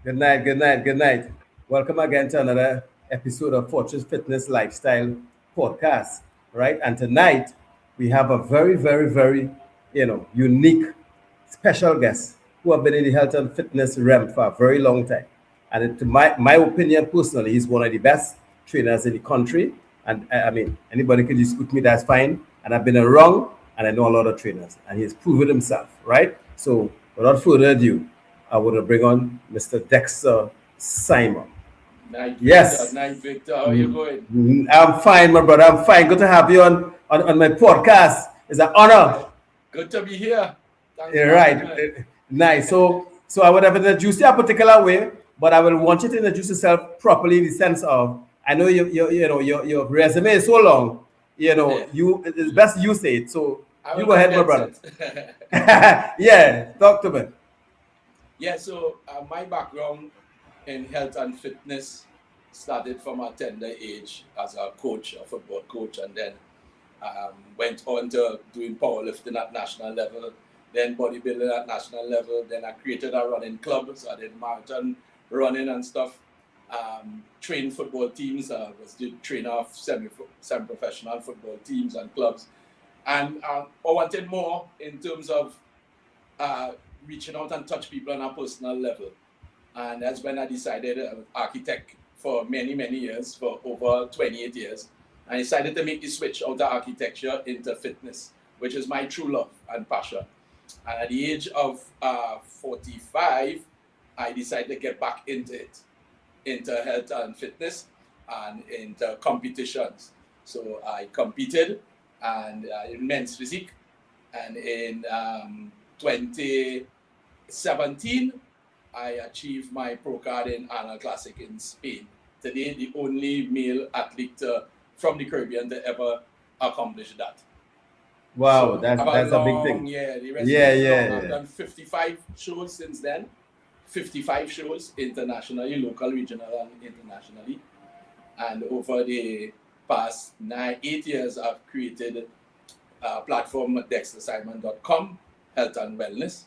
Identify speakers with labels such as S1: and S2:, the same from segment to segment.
S1: Good night, good night, good night. Welcome again to another episode of Fortress Fitness Lifestyle Podcast, right? And tonight we have a very, unique, special guest who have been in the health and fitness realm for a very long time. And to my opinion, personally, he's one of the best trainers in the country. And I mean, anybody can dispute me, that's fine. And I've been around and I know a lot of trainers, and he's proven himself, right? So, without further ado, I would bring on Mr. Dexter Simon.
S2: Night,
S1: Yes.
S2: Victor. Night, Victor. How are you going?
S1: I'm fine, my brother. I'm fine. Good to have you on my podcast. It's an honor.
S2: Good to be here. Thanks
S1: Yeah,
S2: for having me.
S1: right. Nice. So I would have introduced you a particular way, but I will want you to introduce yourself properly in the sense of I know your resume is so long.
S2: Yeah.
S1: It's best you say it. So
S2: I
S1: you
S2: will
S1: go ahead, my brother.
S2: condense it.
S1: Yeah, talk to me.
S2: Yeah, so my background in health and fitness started from a tender age as a coach, a football coach, and then went on to doing powerlifting at national level, then bodybuilding at national level. Then I created a running club, so I did marathon running and stuff. Trained football teams, was the trainer of semi-professional football teams and clubs. And I wanted more in terms of reaching out and touch people on a personal level. And that's when I decided, architect for many, many years, for over 28 years. I decided to make the switch out of architecture into fitness, which is my true love and passion. And at the age of 45, I decided to get back into it, into health and fitness and into competitions. So I competed and in men's physique, and in 2017, I achieved my pro card in Arnold Classic in Spain. Today, the only male athlete from the Caribbean to ever accomplish that.
S1: Wow,
S2: So
S1: that's
S2: have
S1: a big
S2: long,
S1: thing.
S2: yeah, the rest
S1: Yeah,
S2: is
S1: yeah,
S2: long. I've
S1: yeah.
S2: done 55 shows since then. 55 shows internationally, local, regional, and internationally. And over the past 8 years, I've created a platform at dextersimon.com, health and wellness.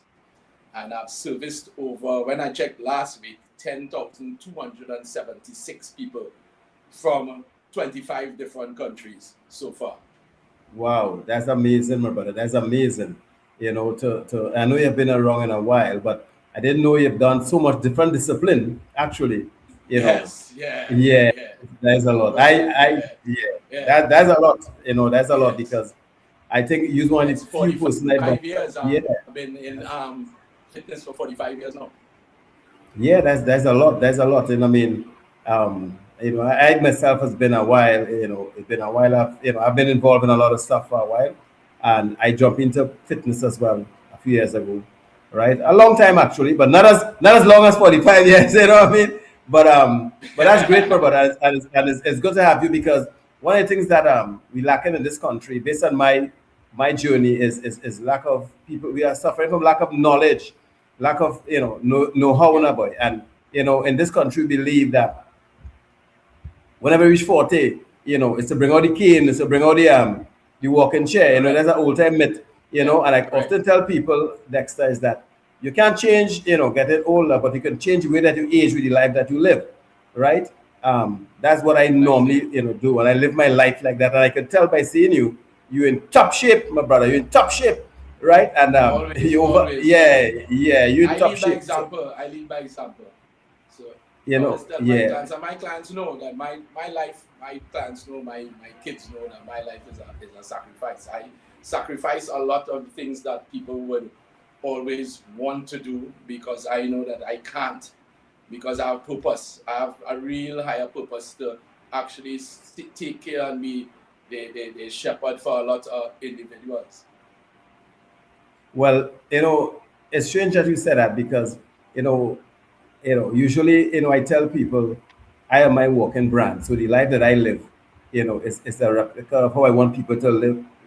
S2: And I've serviced over, when I checked last week, 10,276 people from 25 different countries so far.
S1: Wow, that's amazing, my brother. That's amazing. I know you've been around in a while, but I didn't know you've done so much different discipline. Actually, you know,
S2: Yes, yeah,
S1: yeah,
S2: yeah.
S1: there's a lot.
S2: Yeah,
S1: Yeah,
S2: yeah,
S1: that's a lot. That's a lot
S2: yes.
S1: because I think you're one of
S2: Yes,
S1: the few person I don't.
S2: 45 years.
S1: Yeah,
S2: I've been in fitness for 45 years now.
S1: yeah, that's a lot. That's a lot. And I mean, I myself has been a while. It's been a while. I've been involved in a lot of stuff for a while, and I jumped into fitness as well a few years ago, right? A long time actually, but not as long as 45 years. You know what I mean? But that's great, my brother, and it's good to have you because one of the things that we lacking in this country, based on my journey, is lack of people. We are suffering from lack of knowledge, lack of know-how in
S2: Yeah,
S1: a boy, and in this country we believe that whenever we reach 40, it's to bring out the cane, it's to bring out the walking chair.
S2: correct.
S1: That's an old time myth.
S2: Yeah,
S1: And I
S2: correct.
S1: often tell people, Dexter, is that you can't change, getting older, but you can change the way that you age with the life that you live, right? That's what I
S2: Thank
S1: normally,
S2: you.
S1: do, and I live my life like that. And I can tell by seeing you in top shape, my brother. You're in top shape, right? And
S2: Always,
S1: you over,
S2: always, always.
S1: yeah, you're in
S2: I
S1: top
S2: lead by
S1: shape. So,
S2: example. I lead by example. So I always tell my
S1: yeah.
S2: clients, and my clients know that my life, my clients know, my kids know that my life is a sacrifice. I sacrifice a lot of things that people would always want to do because I know that I can't, because I have purpose. I have a real higher purpose to actually take care and be the shepherd for a lot of individuals.
S1: Well, it's strange that you said that because you know, usually, I tell people I am my walking brand. So the life that I live, is a replica of how I want people to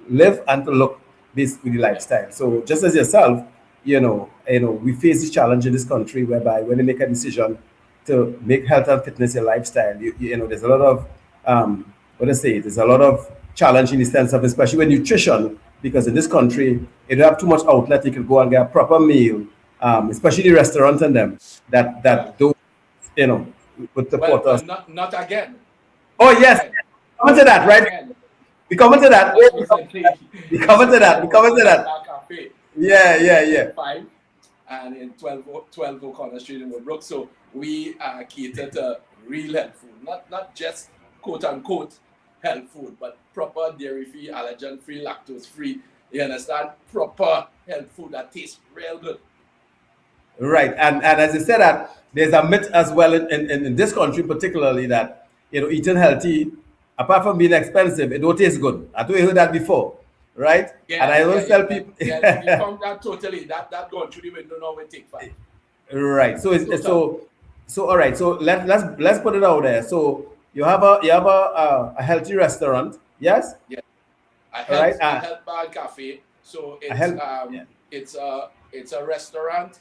S1: live and to look this with the
S2: Yeah,
S1: lifestyle. So just as yourself, we face this challenge in this country whereby when you make a decision to make health and fitness your lifestyle, there's a lot of what I say, there's a lot of challenge in the sense of especially with nutrition, because in this country, if you have too much outlet, you can go and get a proper meal, especially the restaurants and them that
S2: right.
S1: don't you know, would
S2: Well,
S1: support us.
S2: not again.
S1: Oh
S2: Not
S1: yes,
S2: again.
S1: come to that,
S2: Not
S1: right?
S2: again.
S1: We come to that.
S2: Just recently,
S1: We come to that. We come to that.
S2: Bar Cafe
S1: Yeah, yeah, yeah.
S2: in 5 and in 12 O'Connor Street in Woodbrook. So we cater to real health food, not just quote unquote health food, but proper dairy free, allergen free, lactose free. You understand? Proper health food that tastes real good.
S1: Right. And as you said that there's a myth as well in this country particularly that eating healthy, apart from being expensive, it don't taste good. I told you heard that before. Right? And
S2: Yeah,
S1: I
S2: yeah,
S1: always
S2: yeah.
S1: tell people
S2: We found that totally. That gone through the window now we take 5.
S1: right. So it's
S2: Total.
S1: so all right. So let's put it out there. So you have a healthy restaurant, yes?
S2: Yeah.
S1: All right.
S2: A health bar and cafe. So
S1: A
S2: it's
S1: health yeah.
S2: it's a restaurant.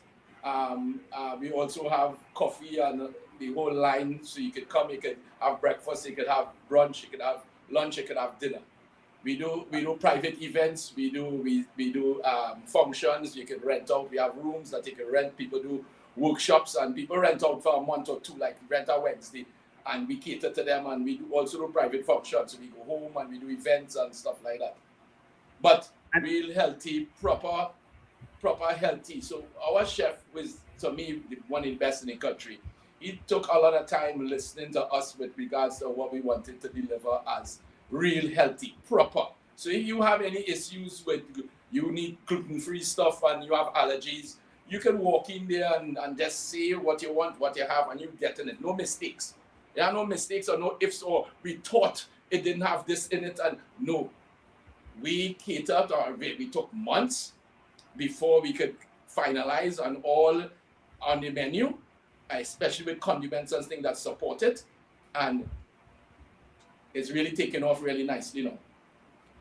S2: We also have coffee and the whole line. So you could come, you could have breakfast, you could have brunch, you could have lunch, you could have dinner. We do private events. We do functions. You can rent out. We have rooms that you can rent. People do workshops and people rent out for a month or two, like rent a Wednesday, and we cater to them. And we do also do private functions. So we go home and we do events and stuff like that. But real healthy, proper healthy. So our chef was, to me, the one in best in the country. He took a lot of time listening to us with regards to what we wanted to deliver as real healthy, proper. So if you have any issues with, you need gluten-free stuff and you have allergies, you can walk in there and just say what you want, what you have, and you get in it. No mistakes. There are no mistakes or no ifs or we thought it didn't have this in it, and no. We catered, or we took months before we could finalize on all on the menu, especially with condiments and things that support it. And it's really taken off really nicely,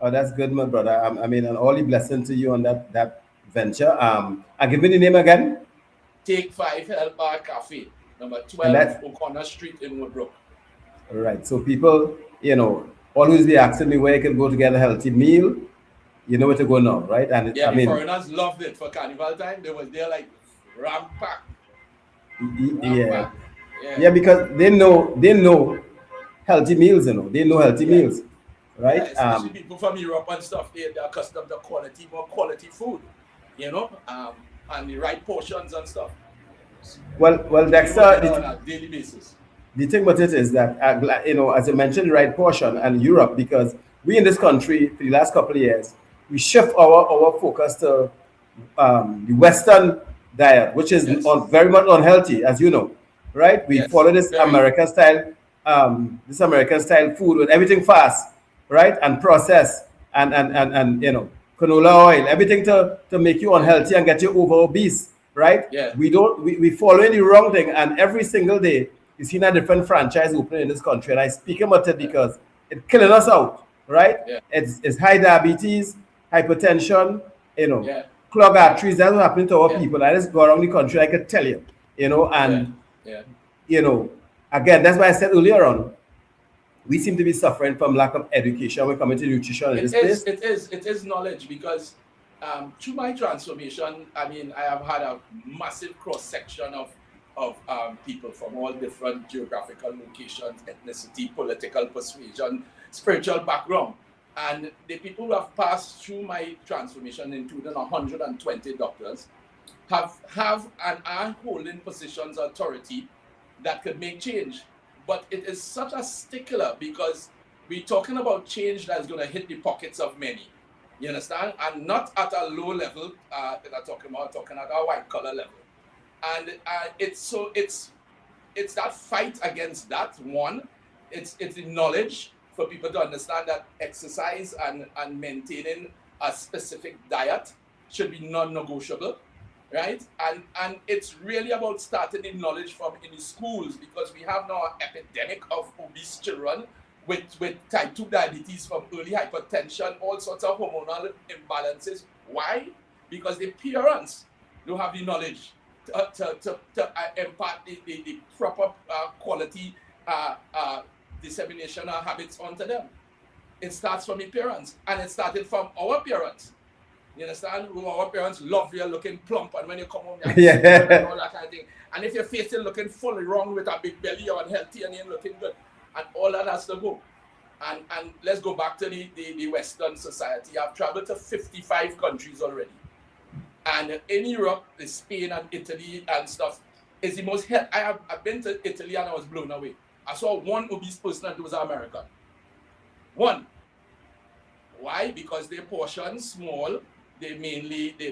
S1: Oh, that's good, my brother. I mean, and all the blessing to you on that venture. I give me the name again.
S2: Take 5 Health Bar Cafe, number
S1: And
S2: 12
S1: that
S2: O'Connor Street in Woodbrook.
S1: right. So people, always be asking me where I can go to get a healthy meal. You know where to go now, right? And
S2: Yeah,
S1: I
S2: the
S1: mean,
S2: foreigners loved it for Carnival time. They was there like ram pack, ram
S1: yeah,
S2: pack. Yeah.
S1: yeah, because they know healthy meals. They know healthy
S2: Yeah.
S1: meals,
S2: Yeah,
S1: right?
S2: especially people from Europe and stuff, they're accustomed to more quality food, and the right portions and stuff.
S1: Well,
S2: So we work
S1: Dexter,
S2: it on a daily basis.
S1: the thing about it is that as I mentioned, the right portion and Europe, because we in this country for the last couple of years, we shift our focus to the Western diet, which is
S2: Yes,
S1: very much unhealthy, as you know, right? We
S2: yes,
S1: follow
S2: very.
S1: This American style food with everything fast, right, and processed, and canola oil, everything to make you
S2: Yeah,
S1: unhealthy and get you over obese, right?
S2: yeah,
S1: We following the wrong thing, and every single day you see a different franchise opening in this country, and I speak about it
S2: yeah,
S1: because it's killing us out, right?
S2: yeah,
S1: It's high diabetes, hypertension, you know,
S2: yeah,
S1: clogged
S2: yeah,
S1: arteries. That's what happening to our
S2: yeah,
S1: people. I just go around the country, I could tell you,
S2: yeah,
S1: and
S2: yeah.
S1: you know, again, that's why I said earlier on, we seem to be suffering from lack of education when coming to nutrition in
S2: It
S1: this
S2: is,
S1: place.
S2: it is, it is knowledge because through my transformation, I mean, I have had a massive cross section of people from all different geographical locations, ethnicity, political persuasion, spiritual background. And the people who have passed through my transformation, including 120 doctors, have and are holding positions of authority that could make change. But it is such a stickler because we're talking about change that's going to hit the pockets of many. You understand? And not at a low level that I'm talking about, talking at a white collar level. And it's that fight against that one. It's the knowledge for people to understand that exercise and maintaining a specific diet should be non-negotiable, right? And it's really about starting the knowledge from in the schools because we have now an epidemic of obese children with type 2 diabetes from early hypertension, all sorts of hormonal imbalances. Why? Because the parents don't have the knowledge to impart the proper quality dissemination of habits onto them. It starts from the parents, and it started from our parents. You understand? Our parents love you looking plump, and when you come home, you have
S1: Yeah.
S2: and all that kind of thing. And if your face is looking fully wrong with a big belly or unhealthy and you're looking good, and all that has to go. And let's go back to the Western society. I've traveled to 55 countries already. And in Europe, Spain and Italy and stuff is the most. I've been to Italy and I was blown away. I saw one obese person and it was American. One. Why? Because their portions small. Their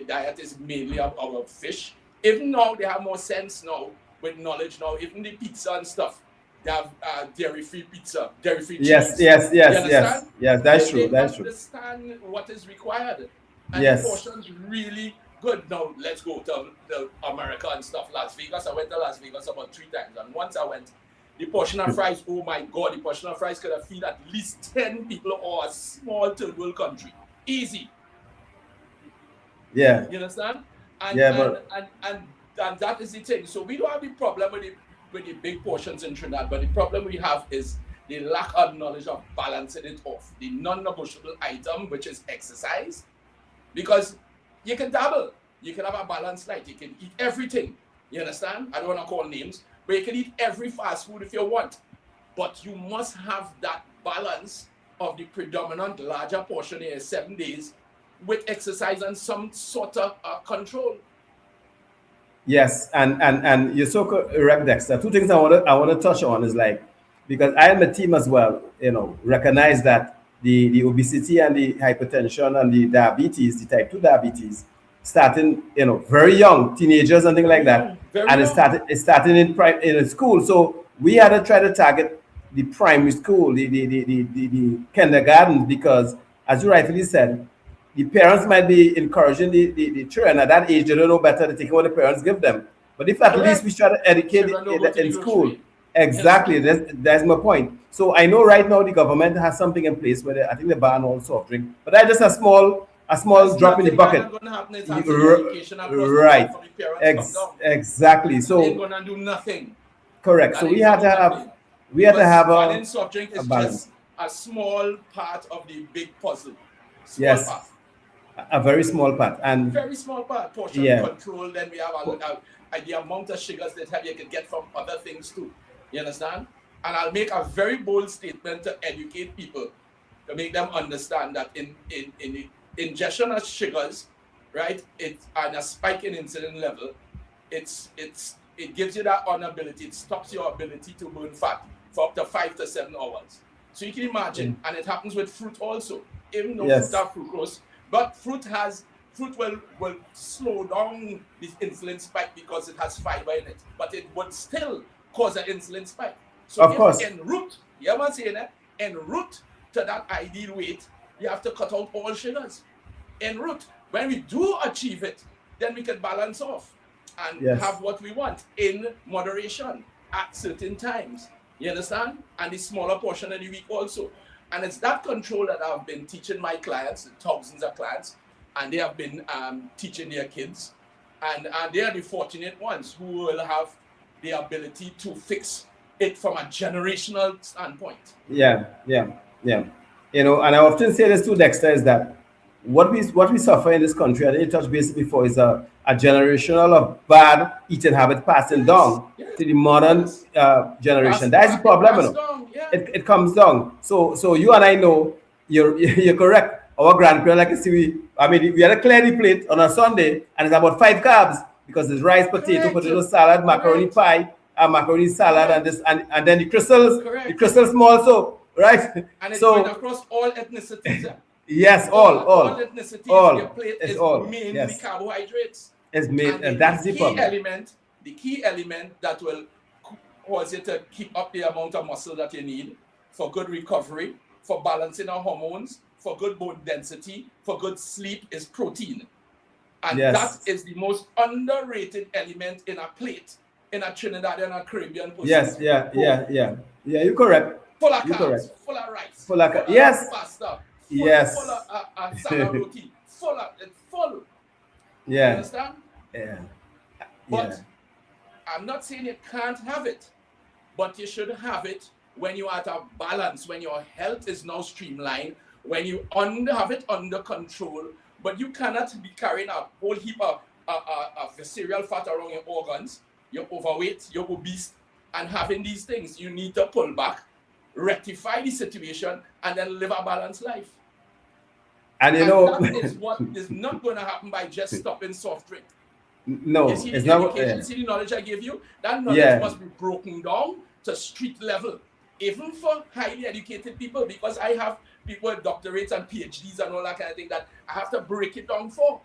S2: diet is mainly about fish. Even now they have more sense now with knowledge now. Even the pizza and stuff, they have dairy-free pizza, dairy-free cheese.
S1: Yes.
S2: You understand?
S1: Yes, that's true.
S2: They
S1: That's true.
S2: understand what is required. And
S1: Yes.
S2: the portions really good. Now let's go to America and stuff. Las Vegas. I went to Las Vegas about 3 times, and once I went, the portion of fries. Oh my God, the portion of fries could have feed at least 10 people or a small third world country. Easy.
S1: Yeah.
S2: You understand? And,
S1: Yeah,
S2: and that is the thing. So we don't have the problem with the big portions in Trinidad, but the problem we have is the lack of knowledge of balancing it off. The non-negotiable item, which is exercise, because you can dabble. You can have a balanced diet. You can eat everything. You understand? I don't want to call names, but you can eat every fast food if you want. But you must have that balance of the predominant larger portion in 7 days with exercise and some sort of control.
S1: Yes, and you're so correct, Dexter. Two things I want to touch on is like, because I am a team as well, recognize that the obesity and the hypertension and the diabetes, the type 2 diabetes, starting, very young, teenagers and things like that.
S2: Very
S1: And
S2: young.
S1: it's starting in school. So we had to try to target the primary school, the kindergarten, because as you rightfully said, the parents might be encouraging the children at that age. They don't know better. They take what the parents give them. But if at least
S2: Correct.
S1: we try to educate
S2: Children don't go to
S1: in
S2: the
S1: school,
S2: grocery.
S1: exactly. That's my point. So I know right now the government has something in place where I think they ban all soft drink, but that's just a small
S2: That's
S1: drop in the
S2: nothing
S1: bucket.
S2: going to happen. It's
S1: You-
S2: until the education across the
S1: right.
S2: board from the parents come down.
S1: Exactly.
S2: They ain't
S1: So
S2: going to do nothing.
S1: correct.
S2: That
S1: So
S2: ain't
S1: we had
S2: gonna
S1: to
S2: do
S1: have
S2: nothing. Banning soft drink is
S1: balance.
S2: just a small part of the big puzzle. Small
S1: Yes.
S2: part.
S1: a very small part. And
S2: Very small part. Portion
S1: Yeah.
S2: control. Then we have the amount of sugars that you can get from other things too. You understand? And I'll make a very bold statement to educate people, to make them understand that in the ingestion of sugars, right, and a spike in insulin level, it gives you that unability. It stops your ability to burn fat for up to 5 to 7 hours. So you can imagine, and it happens with fruit also. Even though
S1: Yes.
S2: fruit have fructose, but fruit will slow down this insulin spike because it has fiber in it, but it would still cause an insulin spike. So
S1: Of course.
S2: en route, you ever saying that? En route to that ideal weight, you have to cut out all sugars. En route, when we do achieve it, then we can balance off and
S1: Yes.
S2: have what we want in moderation at certain times. You understand? And the smaller portion of the week also. And it's that control that I've been teaching my clients, thousands of clients, and they have been teaching their kids. And they are the fortunate ones who will have the ability to fix it from a generational standpoint.
S1: Yeah. And I often say this to Dexter is that what we suffer in this country, I didn't touch base before, is a generational of bad eating habit passing down
S2: Yes.
S1: to the modern generation. That's the
S2: Pass
S1: problem. You know.
S2: down, yeah.
S1: It comes down. So you and I know you're correct. Our grandparents, like you see, we had a clear the plate on a Sunday, and it's about 5 carbs because it's rice,
S2: Correct.
S1: potato salad, macaroni
S2: Correct.
S1: pie, macaroni salad,
S2: Correct.
S1: and this, and then the crystals,
S2: Correct.
S1: the crystal small soap, right?
S2: And it's
S1: So
S2: going across all ethnicities. Yeah.
S1: yes, all
S2: ethnicities.
S1: all.
S2: Your plate
S1: It's
S2: is
S1: all.
S2: mainly
S1: Yes.
S2: carbohydrates.
S1: is made,
S2: And
S1: and that's the
S2: key
S1: problem.
S2: element, the key element that will cause you to keep up the amount of muscle that you need for good recovery, for balancing our hormones, for good bone density, for good sleep is protein. And
S1: Yes.
S2: that is the most underrated element in a plate in a Trinidadian and a Caribbean person.
S1: Yes, yeah. You're correct.
S2: Full of
S1: You're
S2: carbs,
S1: correct.
S2: full of rice,
S1: Full of yes.
S2: pasta,
S1: Yes.
S2: full of salad roti, it's full. You
S1: Yeah,
S2: understand?
S1: yeah,
S2: But
S1: yeah.
S2: I'm not saying you can't have it, but you should have it when you're at a balance, when your health is now streamlined, when you have it under control, but you cannot be carrying a whole heap of visceral fat around your organs. You're overweight, you're obese, and having these things. You need to pull back, rectify the situation, and then live a balanced life.
S1: And
S2: that is what is not going to happen by just stopping soft drink.
S1: No,
S2: you see
S1: it's
S2: the
S1: not.
S2: education, see the knowledge I gave you? That knowledge must be broken down to street level, even for highly educated people, because I have people with doctorates and PhDs and all that kind of thing that I have to break it down for.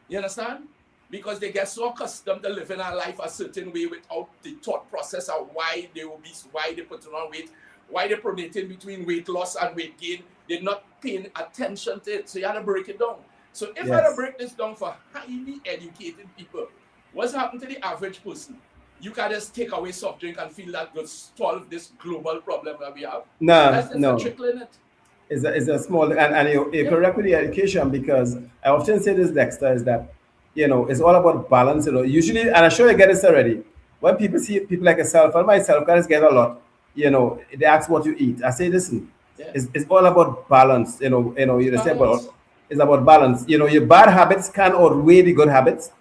S2: You understand? Because they get so accustomed to living a life a certain way without the thought process of why they obese, why they put on weight, why they're promoting between weight loss and weight gain. They're not paying attention to it. So you have to break it down. So if I break this down for highly educated people, what's happened to the average person? You can just take away soft drink and feel that will solve this global problem that we have. That's just a trickle in it.
S1: It's a small, and you're correct with the education, because I often say this, Dexter, is that, it's all about balance. Usually, and I'm sure you get this already, when people see people like yourself and myself, guys get a lot, they ask what you eat. I say, listen, it's all about balance. You say about, it's about balance. Your bad habits can outweigh the good habits.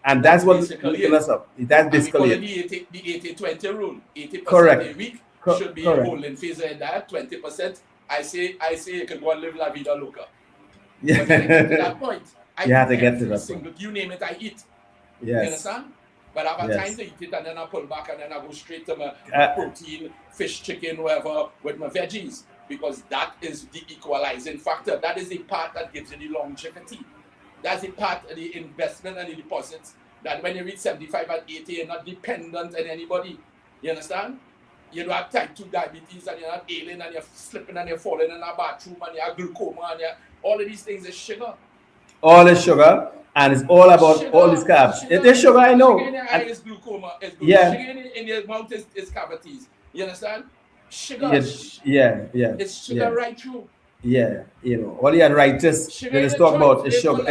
S1: And that's what us up. That's basically
S2: it. The 80-20 rule. 80% a week should be a whole in favor of that. 20%. I say you can go and live la vida loca.
S1: Yeah.
S2: But I get to that point.
S1: You have to get to that point.
S2: You name it, I eat.
S1: Yes.
S2: You understand? But I have a time to eat it, and then I pull back, and then I go straight to my protein, fish, chicken, whatever, with my veggies, because that is the equalizing factor. That is the part that gives you the longevity. That's the part of the investment and the deposits, that when you reach 75 and 80, you're not dependent on anybody. You understand? You don't have type 2 diabetes, and you're not ailing, and you're slipping, and you're falling in a bathroom, and you have glaucoma, and all of these things is sugar.
S1: All is sugar, and it's all about sugar, all these carbs. It is sugar, I know.
S2: Sugar in your eye is glaucoma. Sugar in your mouth is cavities. You understand? Sugar.
S1: It's
S2: sugar right through.
S1: Yeah, all the arthritis they talk about is sugar.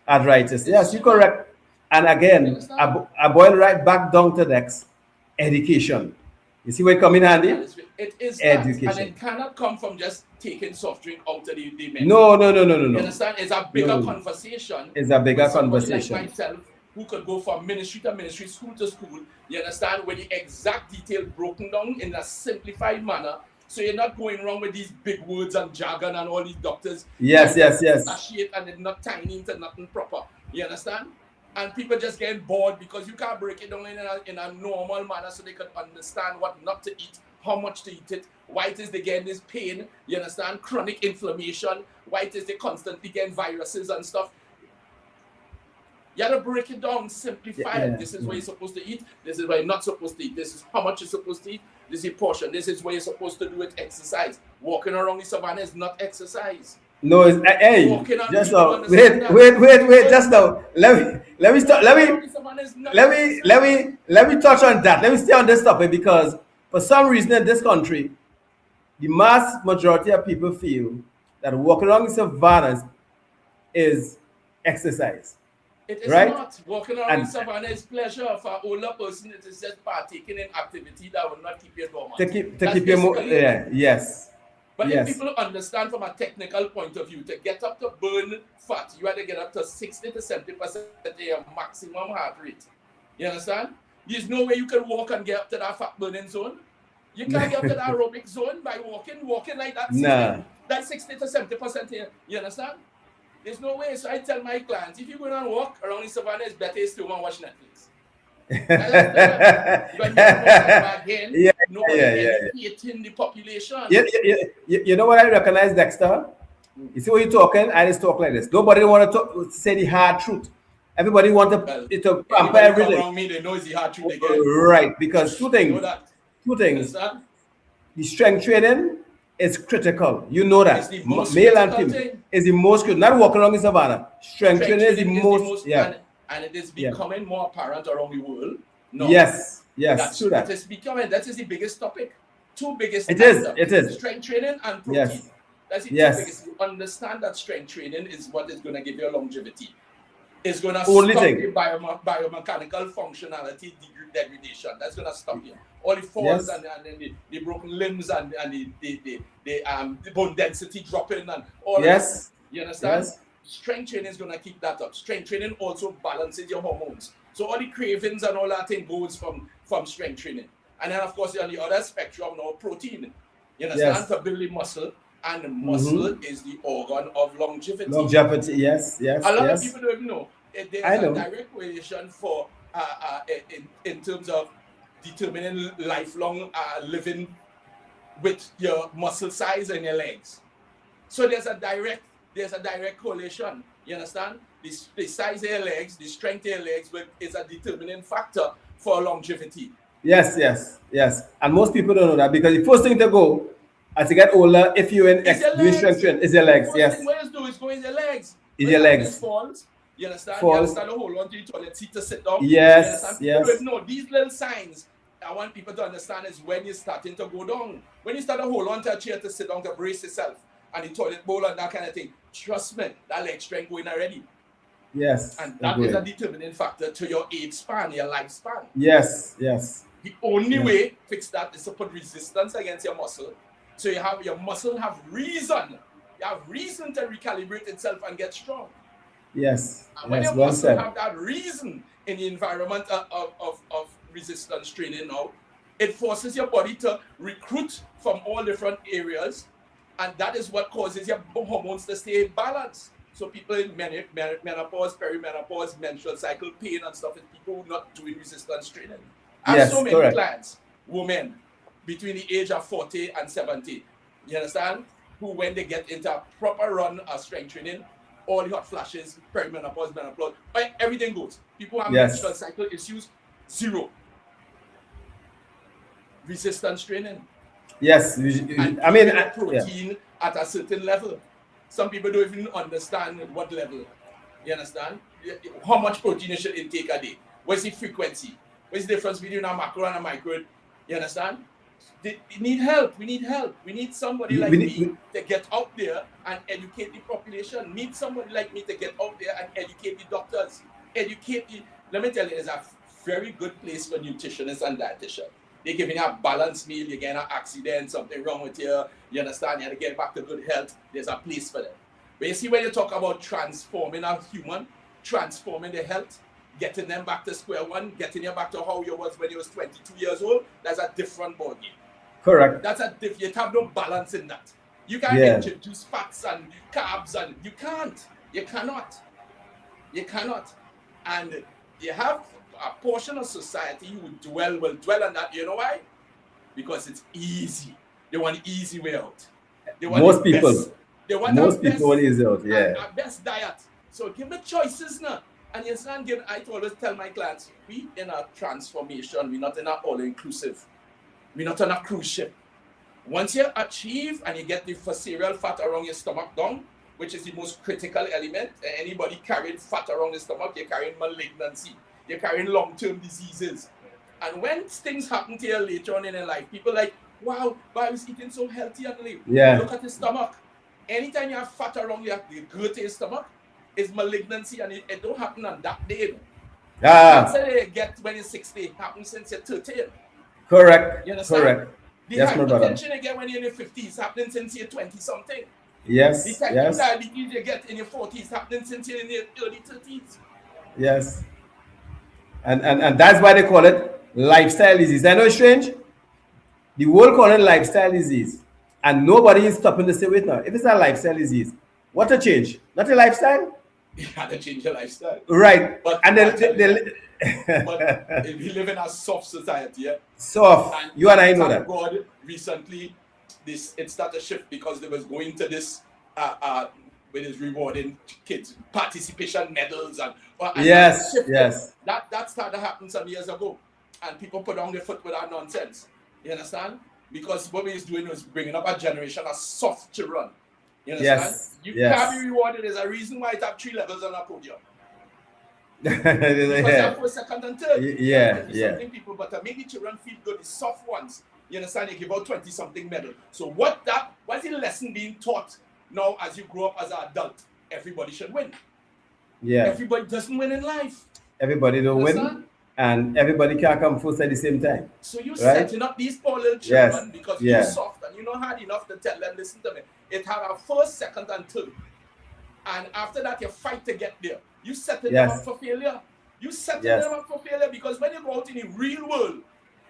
S1: Arthritis. Yes, you're correct. And again, I boil right back down to next education. You see where it come in handy?
S2: It is education, and it cannot come from just taking soft drink out of the menu.
S1: No.
S2: You understand? It's a bigger conversation.
S1: It's a bigger conversation.
S2: Like myself, who could go from ministry to ministry, school to school. You understand? With the exact detail broken down in a simplified manner. So you're not going wrong with these big words and jargon and all these doctors.
S1: Yes.
S2: And they're not tiny into nothing proper. You understand? And people just getting bored because you can't break it down in a normal manner so they can understand what not to eat, how much to eat it, why it is they getting this pain, you understand? Chronic inflammation, why it is they constantly getting viruses and stuff. You have to break it down, simplify it. This is what you're supposed to eat. This is what you're not supposed to eat. This is how much you're supposed to eat. This is your portion. This is what you're supposed to do with exercise. Walking around the savannah is not exercise.
S1: No, it's just now. Wait. Just now. Let me stop. Let me touch on that. Let me stay on this topic, because for some reason in this country, the mass majority of people feel that walking around the savannah is exercise.
S2: It is not. Walking around the savannah is pleasure. For an older person, it is just partaking in activity that will not keep you dormant.
S1: To keep you more. Yes.
S2: But if people understand from a technical point of view, to get up to burn fat, you have to get up to 60 to 70% of your maximum heart rate. You understand? There's no way you can walk and get up to that fat burning zone. You can't get up to that aerobic zone by walking like that. That's 60 to 70% here. You understand? There's no way. So I tell my clients, if you're going to walk around the savannah, it's better still go and watch Netflix. Educating the population.
S1: You know what I recognize, Dexter? You see what you're talking? I just talk like this. Nobody want to say the hard truth. Everybody want to pamper everything.
S2: Around me, they know it's the hard truth again.
S1: Right, because two things. The strength training is critical. You know that. Male and female is the most critical. Not walking around the savannah. Strength training is the most.
S2: And it is becoming more apparent around the world. No.
S1: Yes. True that.
S2: It is becoming. That is the biggest topic. Two biggest.
S1: It is.
S2: Strength training and protein.
S1: Yes.
S2: That's the two biggest. You understand that strength training is what is going to give you longevity. It's going to stop the biomechanical functionality degradation. That's going to stop you. All the falls and the broken limbs and the bone density dropping and all that. You understand?
S1: Yes.
S2: Strength training is going to keep that up. Strength training also balances your hormones. So all the cravings and all that thing goes from strength training. And then, of course, on the other spectrum, now protein. You understand?
S1: Yes.
S2: To build the muscle. And muscle
S1: Mm-hmm.
S2: is the organ of longevity.
S1: Longevity. Yes. Yes.
S2: A lot of
S1: Yes.
S2: people don't even know. There
S1: I
S2: is a
S1: know.
S2: direct relation for in terms of determining lifelong living with your muscle size and your legs. So there's a direct correlation. You understand? The size of your legs, the strength of your legs is a determining factor for longevity.
S1: Yes. Yes. Yes. And most people don't know that because the first thing to go as you get older, if you're in
S2: It's your
S1: doing strength
S2: legs.
S1: training, is your legs.
S2: First thing
S1: Yes.
S2: what you do is go in your legs.
S1: Is
S2: When
S1: your
S2: you have these
S1: legs.
S2: falls, you understand? You
S1: Falls.
S2: understand to hold on to the toilet seat to sit down.
S1: Yes,
S2: You understand?
S1: yes.
S2: People don't know these little signs. I want people to understand is when you're starting to go down. When you start to hold on to a chair to sit down to brace yourself and the toilet bowl and that kind of thing, trust me, that leg strength going already.
S1: Yes.
S2: And
S1: that's
S2: that is a
S1: good.
S2: determining factor to your age span, your lifespan.
S1: Yes. Yes.
S2: The only
S1: Yes.
S2: way to fix that is to put resistance against your muscle. So your muscle have reason. You have reason to recalibrate itself and get strong.
S1: Yes.
S2: And when
S1: Yes.
S2: your
S1: Well
S2: muscle
S1: said.
S2: have that reason in the environment of resistance training now, it forces your body to recruit from all different areas, and that is what causes your hormones to stay in balance. So people in menopause, perimenopause, menstrual cycle pain and stuff is people not doing resistance training. I have
S1: Yes.
S2: so many
S1: Correct.
S2: clients, women, between the age of 40 and 70, you understand? Who when they get into a proper run of strength training, all the hot flashes, perimenopause, menopause, everything goes. People have
S1: Yes.
S2: menstrual cycle issues, zero. Resistance training.
S1: Yes.
S2: And
S1: I mean,
S2: keeping the
S1: yeah.
S2: protein at a certain level. Some people don't even understand what level. You understand? How much protein you should intake a day. What's the frequency? What's the difference between a macro and a micro? You understand? They need help. We need help. We need somebody like me to get out there and educate the population. Need somebody like me to get out there and educate the doctors. Let me tell you, there's a very good place for nutritionists and dietitians. They're giving you a balanced meal, you're getting an accident, something wrong with you understand, you have to get back to good health, there's a place for them. But you see, when you talk about transforming a human, transforming their health, getting them back to square one, getting you back to how you was when you was 22 years old, that's a different ballgame.
S1: Correct.
S2: You have no balance in that. You can't introduce fats and carbs and you cannot. And you have a portion of society who will dwell on that. You know why? Because it's easy. They want the easy way out. They want
S1: Most
S2: the
S1: people.
S2: best. They want
S1: Most
S2: the
S1: people
S2: best,
S1: is out. Yeah.
S2: best diet. So give me choices now. And you understand, I always tell my clients, we in a transformation, we're not in an all-inclusive. We're not on a cruise ship. Once you achieve and you get the visceral fat around your stomach down, which is the most critical element, anybody carrying fat around the stomach, you're carrying malignancy. You're carrying long-term diseases. And when things happen to you later on in your life, people like, wow, but I was eating so healthy and live.
S1: Yeah.
S2: Look at the stomach. Anytime you have fat around the girth of your stomach, it's malignancy, and it don't happen on that day. Cancer you get when you're 60, it happens since you're 13.
S1: Correct.
S2: You understand?
S1: Correct.
S2: The
S1: Yes, my brother.
S2: hypertension you get when you're in your 50s happening since you're 20-something.
S1: Yes.
S2: The type
S1: Yes.
S2: of diabetes you get in your 40s happening since you're in your early 30s.
S1: Yes. And that's why they call it lifestyle disease. I know it's strange. The world call it lifestyle disease. And nobody is stopping to say, wait now, if it's a lifestyle disease, what a change? Not a lifestyle?
S2: You had to change your lifestyle.
S1: Right.
S2: But
S1: And then
S2: but we live in a soft society, yeah.
S1: soft. You and I know
S2: thank
S1: that.
S2: God recently it started to shift because they was going to this with is rewarding kids participation medals and
S1: Yes, yes.
S2: That started to happen some years ago, and people put down their foot with that nonsense. You understand? Because what we is doing is bringing up a generation of soft children. You understand?
S1: Yes,
S2: You
S1: yes.
S2: can't be rewarded. There's a reason why it have 3 levels on a podium. Because
S1: Yeah.
S2: first, second, and third.
S1: Yeah,
S2: You
S1: yeah.
S2: something people, but to make the children feel good, the soft ones. You understand? You give out 20-something medal. So what's the lesson being taught now as you grow up as an adult? Everybody should win.
S1: Yeah.
S2: Everybody doesn't win in life.
S1: Everybody don't win,
S2: Understand?
S1: and everybody can't come first at the same time.
S2: So you're
S1: Right?
S2: setting up these poor little
S1: Yes,
S2: children because
S1: yeah.
S2: you're soft and you're not hard enough to tell them, listen to me. It have a first, second, and third. And after that, you fight to get there. You setting them up
S1: Yes.
S2: for failure. You setting
S1: Yes.
S2: them up for failure because when you go out in the real world,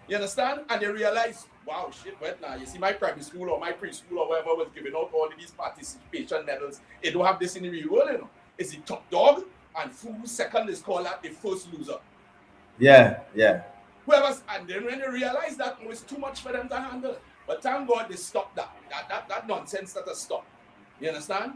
S2: you understand? And they realize, wow, shit, what now? You see, my primary school or my preschool or whatever was giving out all of these participation medals. They don't have this in the real world, you know. It's the top dog, and who's second is called at the first loser.
S1: Yeah. Yeah.
S2: Whoever's, and then when they realize that it was too much for them to handle. But thank God they stopped that. That nonsense that has stopped. You understand?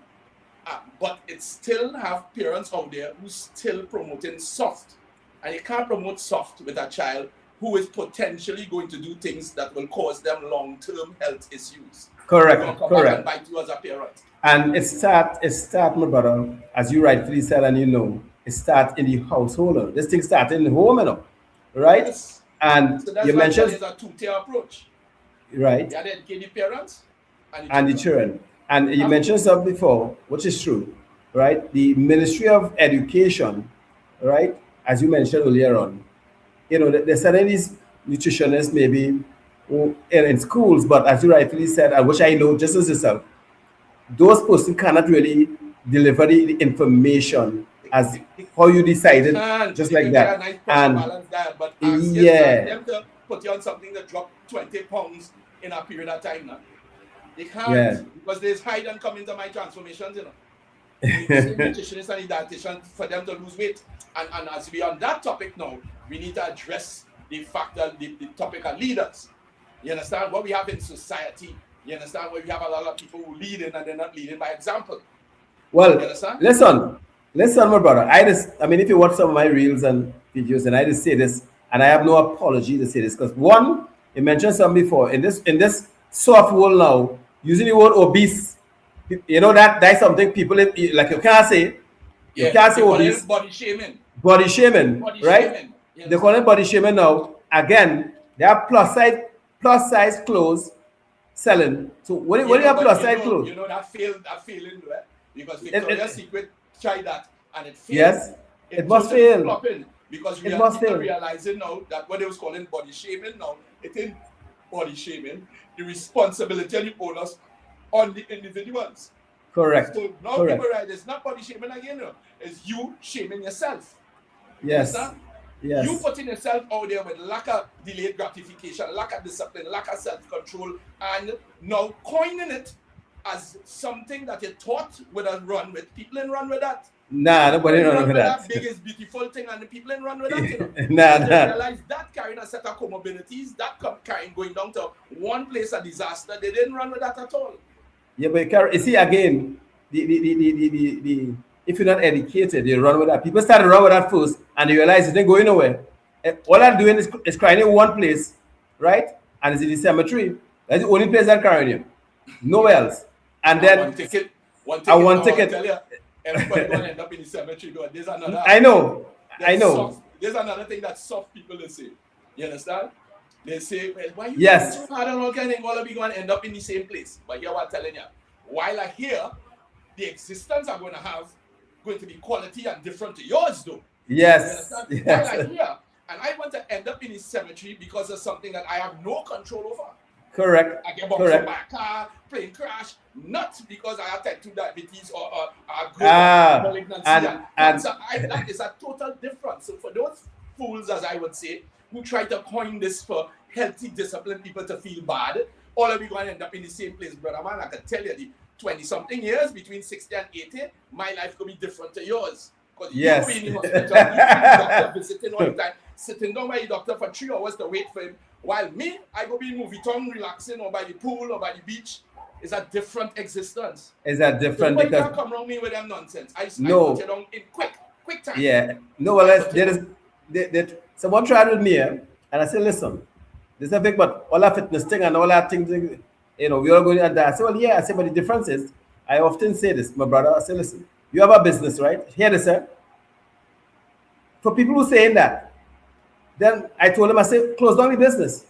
S2: But it still have parents out there who still promoting soft. And you can't promote soft with a child who is potentially going to do things that will cause them long-term health issues.
S1: Correct.
S2: They'll come back
S1: Correct.
S2: and bite you as a parent.
S1: And it start, my brother, as you rightfully said, and you know, it starts in the household. This thing starts in the home, you know, right?
S2: Yes.
S1: And
S2: So that's
S1: you
S2: why
S1: mentioned,
S2: there's a two-tier approach.
S1: right,
S2: You have to educate the parents
S1: and the children. And you mentioned something before, which is true, right? The Ministry of Education, right, as you mentioned earlier on, you know, there's certain these nutritionists maybe who, in schools, but as you rightfully said, and which I know just as yourself, those persons cannot really deliver the information as how you decided,
S2: can't.
S1: just
S2: You
S1: like
S2: can get a
S1: that.
S2: nice proper
S1: And
S2: balanced diet, but ask
S1: yeah,
S2: them to put you on something that drop 20 pounds in a period of time now. They can't
S1: yeah,
S2: because there's hide and come into my transformations, you know. The same nutritionists and the dietitian for them to lose weight. And as we on that topic now, we need to address the fact that the topic of leaders. You understand what we have in society? You understand where we have a lot of people who lead in and they're not leading by example. You
S1: well,
S2: understand?
S1: listen, my brother. I mean, if you watch some of my reels and videos, and I just say this, and I have no apology to say this, because one, you mentioned something before in this soft world now, using the word obese, you know that's something people like you can't say, you
S2: Yeah,
S1: can't say
S2: they call
S1: obese,
S2: it body shaming.
S1: body shaming,
S2: Body
S1: right?
S2: shaming. You
S1: They call it
S2: understand?
S1: body shaming now. Again, they have plus size clothes selling. So when you have
S2: But
S1: plus size clothes,
S2: you know that feeling, right? Because
S1: it,
S2: Victoria's
S1: it,
S2: Secret tried that and it failed.
S1: yes, it
S2: It
S1: must
S2: totally
S1: fail.
S2: flopping because
S1: It must
S2: people
S1: fail.
S2: realizing now that what they was calling body shaming now, it ain't body shaming. The responsibility and the onus on the individuals.
S1: Correct.
S2: So now
S1: Correct.
S2: people realize it's not body shaming again, no. It's you shaming yourself. You
S1: Yes.
S2: understand? You
S1: Yes.
S2: putting yourself out there with lack of delayed gratification, lack of discipline, lack of self-control, and now coining it as something that you thought would have run with. People ain't run with that.
S1: Nah, nobody
S2: People
S1: know
S2: run with
S1: that.
S2: that biggest beautiful thing, and the people ain't run with that, you know.
S1: Nah,
S2: Because they
S1: nah.
S2: realize that carrying a set of comorbidities, that carrying going down to one place a disaster, they didn't run with that at all.
S1: Yeah, but you see again, the if you're not educated, you run with that. People started run with that first, and they realize it ain't going nowhere. All I'm doing is crying in one place, right? And it's in the cemetery. That's the only place that carrying you, nowhere else. And
S2: And
S1: then
S2: one
S1: I
S2: ticket,
S1: want
S2: I
S1: ticket.
S2: tell you, everybody gonna end up in the cemetery. Though. There's another.
S1: I know, I
S2: That's
S1: know.
S2: soft. There's another thing that soft people will say. You understand? They say, well, why you
S1: Yes.
S2: so hard on all kind of thing? All of you going to end up in the same place. But here what I'm telling you, while I hear the existence I'm going to be quality and different to yours though. You
S1: Yes,
S2: understand? While I
S1: yes,
S2: hear, and I want to end up in the cemetery because of something that I have no control over.
S1: correct,
S2: I get bumped
S1: correct.
S2: by a car, plane crash, not because I have type 2 diabetes or malignancy.
S1: And
S2: That is a total difference. So for those fools, as I would say, who try to coin this for healthy, disciplined people to feel bad, all of you going to end up in the same place, brother man. I can tell you, the 20-something years, between 60 and 80, my life could be different to yours. Because
S1: Yes.
S2: you be in the hospital, you see the doctor visiting all the time, sitting down by the doctor for 3 hours to wait for him. While me, I go be in movie town, relaxing, or by the pool, or by the beach. It's a different existence.
S1: is that
S2: So
S1: different
S2: nobody can
S1: because
S2: come around me with them nonsense. I
S1: No.
S2: put you down in quick time.
S1: yeah, no, well, someone tried with me, and I said, listen, this is a big, but all that fitness thing and all that things, we all going at that. I said, well, yeah, I said, but the difference is, I often say this, my brother, I say, listen, you have a business, right? Hear this, sir. For people who saying that, then I told them, I said, close down the business.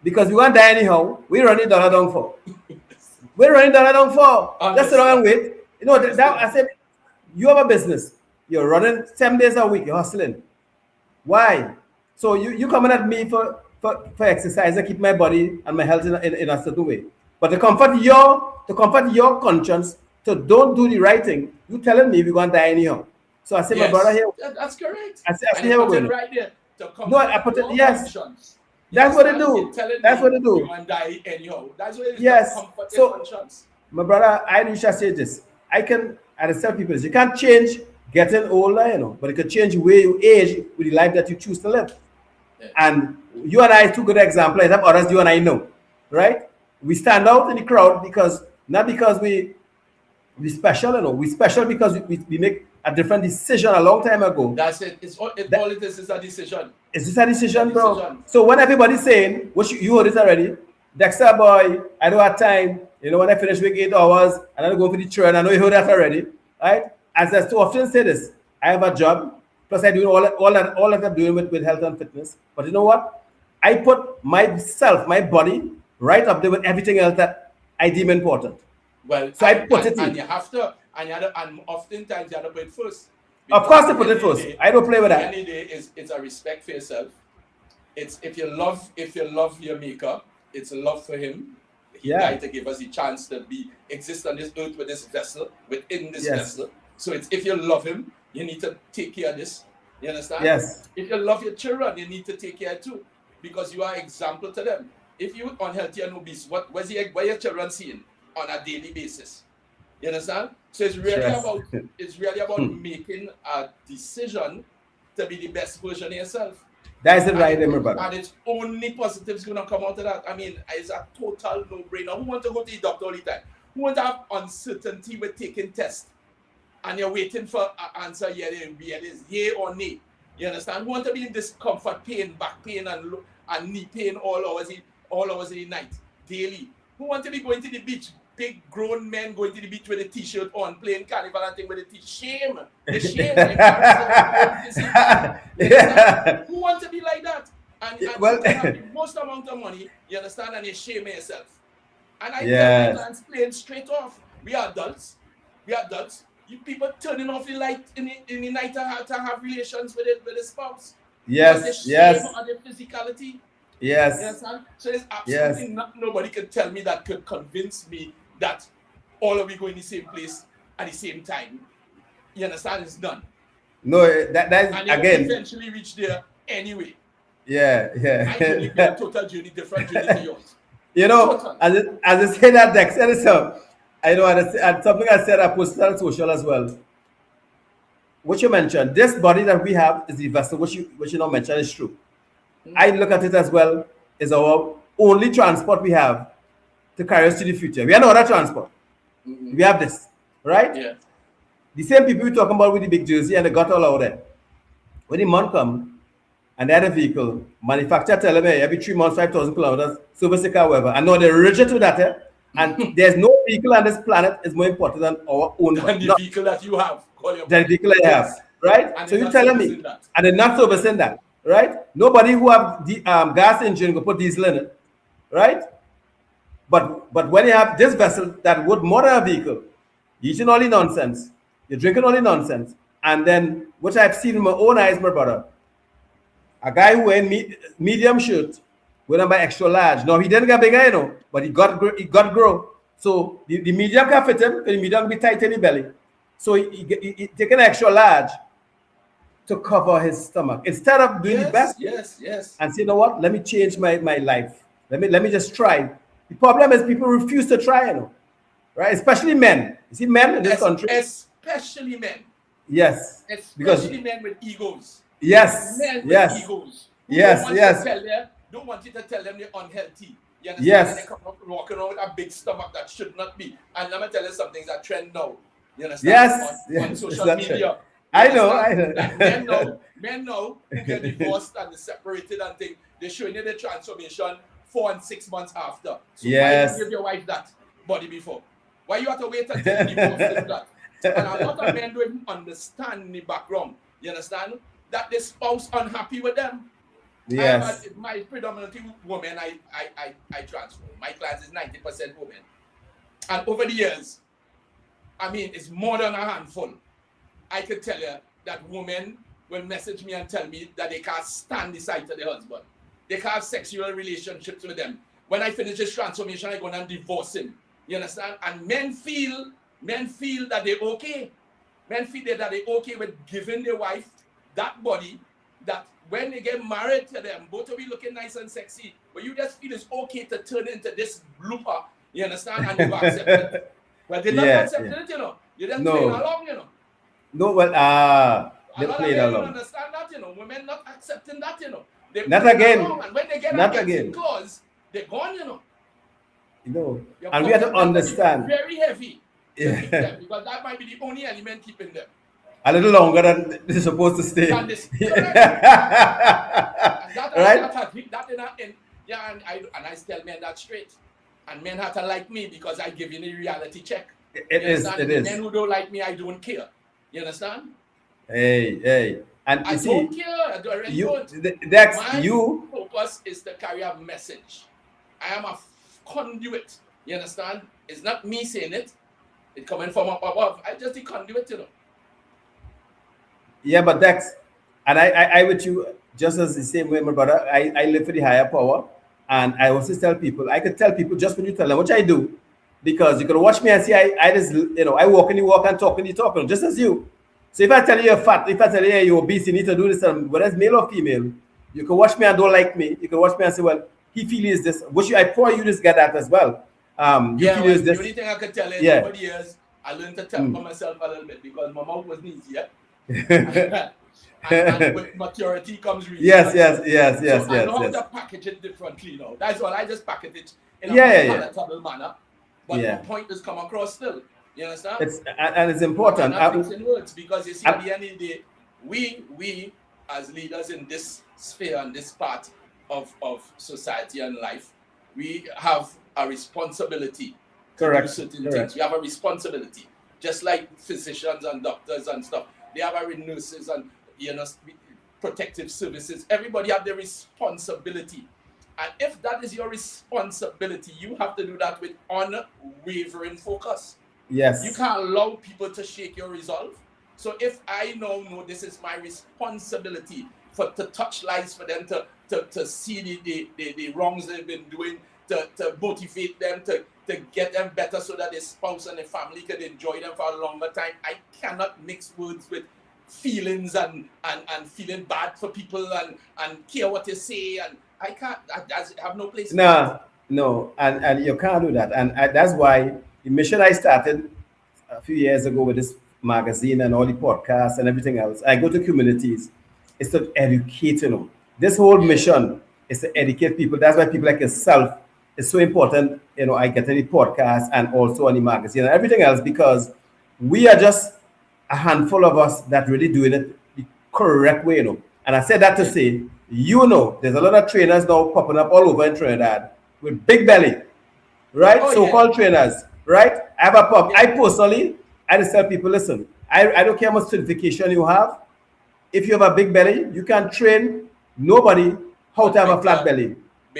S1: Because we won't die anyhow. We running dollar down for. We're running dollar down for. That's the wrong way. I said, you have a business. You're running 7 days a week. You're hustling. Why? So you coming at me for exercise. I keep my body and my health in a certain way. But to comfort your conscience, to don't do the right thing, You telling me we're going to die anyhow. So I say, my brother
S2: Yes,
S1: here,
S2: that's correct.
S1: I say,
S2: And you
S1: here we're
S2: put
S1: going
S2: it
S1: to.
S2: right there to
S1: No,
S2: comfort
S1: I put it,
S2: your
S1: yes.
S2: conscience. You
S1: That's what they
S2: understand? You're
S1: do.
S2: telling
S1: That's what
S2: me
S1: they
S2: you
S1: do.
S2: want to die anyhow. That's what it is to
S1: Yes.
S2: comfort your
S1: So,
S2: conscience.
S1: my brother, I usually say this. I can, I tell people this. You can't change getting older, but you can change the way you age with the life that you choose to live.
S2: Yeah.
S1: And you and I, two good examples. I have others you and I know, right? We stand out in the crowd because not because we special, we special because we make a different decision a long time ago.
S2: That's it. All it is a decision.
S1: Is this a decision,
S2: It's a
S1: bro?
S2: decision.
S1: So when everybody's saying, which you heard it already, Dexter boy, I don't have time. When I finish work 8 hours, and I'm going for the train, I know you heard that already, right? As I so often say this, I have a job, plus I do all that I'm doing with health and fitness. But you know what? I put myself, my body, right up there with everything else that I deem important.
S2: Well,
S1: So I put it
S2: and
S1: in.
S2: you have to, and oftentimes you have to put it first.
S1: Of course, I put it first. I don't play with that.
S2: Any day it's a respect for yourself. It's if you love your maker, it's a love for him. He died to give us the chance to exist on this earth with this vessel, within this vessel. So it's if you love him, you need to take care of this. You understand?
S1: Yes.
S2: If you love your children, you need to take care too, because you are example to them. If you're unhealthy and obese, what are your children seeing on a daily basis? You understand? So it's really about making a decision to be the best version of yourself.
S1: That's the right, brother.
S2: And it's only positives going to come out of that. I mean, it's a total no-brainer. Who want to go to the doctor all the time? Who want to have uncertainty with taking tests? And you're waiting for an answer, yea or nay. You understand? Who want to be in discomfort, pain, back pain, and knee pain all hours of the night, daily? Who want to be going to the beach? Big grown men going to the beach with a t-shirt on, playing carnival and thing with a t-shirt. Shame. The shame. Yeah. Who want to be like that? And you have the most amount of money, you understand, and you shame yourself. And I tell my clients plain straight off, we are adults. You people turning off the light in the night to have relations with the spouse.
S1: Yes.
S2: The shame of the physicality.
S1: Yes.
S2: You understand? So there's absolutely nobody can tell me that could convince me that all of we go in the same place at the same time. You understand? It's done.
S1: No, that's
S2: and
S1: again.
S2: Eventually reach there anyway.
S1: Yeah.
S2: I believe a total journey, different journey to yours.
S1: As I say that, Dexter, so I know, and something I said, I posted on social as well. What you mentioned, this body that we have is the vessel, which you not mentioned is true. I look at it as well as our only transport we have to carry us to the future. We have no other transport. We have this, right?
S2: Yeah.
S1: The same people we talking about with the big jersey and they got all out there. When the month come and they had a vehicle, manufacturer tell them, hey, every 3 months, 5,000 kilometers, service the car, whatever. And now they're rigid to that. And there's no vehicle on this planet is more important than our own.
S2: Than the vehicle that you have.
S1: The vehicle I have, right?
S2: And
S1: so you're telling me, and they're not servicing that. Right? Nobody who have the gas engine will put diesel in it, right? But when you have this vessel that would more than a vehicle, you're eating all the nonsense, you're drinking all the nonsense, and then what I've seen with my own eyes, my brother, a guy who wearing medium shirt, went on by extra large. Now he didn't get bigger, but he got grow. So the medium can fit him, the medium be tight in the belly. So he taking an extra large to cover his stomach instead of doing the best.
S2: Yes.
S1: And say, you know what? Let me change my life. Let me just try. The problem is people refuse to try, right? Especially men. You see, men in this country.
S2: Especially men.
S1: Yes.
S2: Especially men with egos.
S1: Yes.
S2: Men with egos. Don't want you to tell them they're unhealthy. You understand?
S1: Yes.
S2: And they come up walking around with a big stomach that should not be. And let me tell you something, it's a trend now. You understand?
S1: Yes.
S2: On social media.
S1: I know.
S2: Men now who get divorced and separated and things, they're showing you the transformation 4 and 6 months after. So why you give your wife that body before? Why you have to wait until the divorce is that? And a lot of men don't even understand the background. You understand? That the spouse unhappy with them.
S1: Yes.
S2: My predominantly women I transform. My class is 90% women. And over the years, I mean, it's more than a handful. I could tell you that women will message me and tell me that they can't stand the sight of their husband. They can't have sexual relationships with them. When I finish this transformation, I go and divorce him. You understand? And men feel that they're okay. Men feel that they're okay with giving their wife that body, that when they get married to them, both of you looking nice and sexy, but you just feel it's okay to turn into this blooper, you understand? And you accept it. Well, they're not accepting it, you know. You're just playing along, you know.
S1: No, well,
S2: they
S1: playing
S2: along.
S1: Don't
S2: understand that, you know. Women not accepting that, you know. They
S1: not again.
S2: Along, and when they get
S1: not
S2: again clause, they're gone, you know.
S1: No, and we have to understand.
S2: Very heavy. Yeah. Because that might be the only element keeping them.
S1: A little longer than they're supposed to stay.
S2: Than this. Right? And I tell men that straight. And men have to like me because I give you a reality check.
S1: It is.
S2: Men who don't like me, I don't care. You understand?
S1: Hey. And
S2: I don't care. I really don't.
S1: My
S2: focus is to carry a message. I am a conduit. You understand? It's not me saying it. It's coming from up above. I just the conduit, you know.
S1: Yeah, but Dex, and I with you just as the same way, my brother. I live for the higher power, and I also tell people. I could tell people just when you tell them, which I do, because you can watch me and see I just I walk and you walk and talk and you talk, just as you. So if I tell you you're fat, if I tell you you're obese, you need to do this, whether it's male or female, you can watch me and don't like me. You can watch me and say, well, he feels this. Which I pour you this get that as well.
S2: The only thing I could tell is over the years, I learned to tell for myself a little bit because my mouth wasn't easier. and with maturity comes reason.
S1: Yes.
S2: So I know how to package it differently now. That's all. I just package it in a palatable manner. But the point is come across still. You understand?
S1: It's important.
S2: I'm not fixing words because you see, at the end of the day, we as leaders in this sphere and this part of society and life, we have a responsibility to do certain things. We have a responsibility. Just like physicians and doctors and stuff, they have our nurses and protective services. Everybody have their responsibility. And if that is your responsibility, you have to do that with unwavering focus.
S1: Yes.
S2: You can't allow people to shake your resolve. So if I know this is my responsibility to touch lives for them, to see the wrongs they've been doing, to motivate them, to get them better so that their spouse and their family can enjoy them for a longer time. I cannot mix words with feelings and feeling bad for people and care what you say. And I can't, I have no place.
S1: No, and you can't do that. And that's why the mission I started a few years ago with this magazine and all the podcasts and everything else, I go to communities. It's to educate, This whole mission is to educate people. That's why people like yourself, it's so important, I get on the podcast and also on the magazine and everything else, because we are just a handful of us that really doing it the correct way, And I said that to say, there's a lot of trainers now popping up all over in Trinidad with big belly, right? So-called trainers, right? I have a pub. I personally, I just tell people, listen, I don't care how much certification you have. If you have a big belly, you can train nobody how to have a flat belly.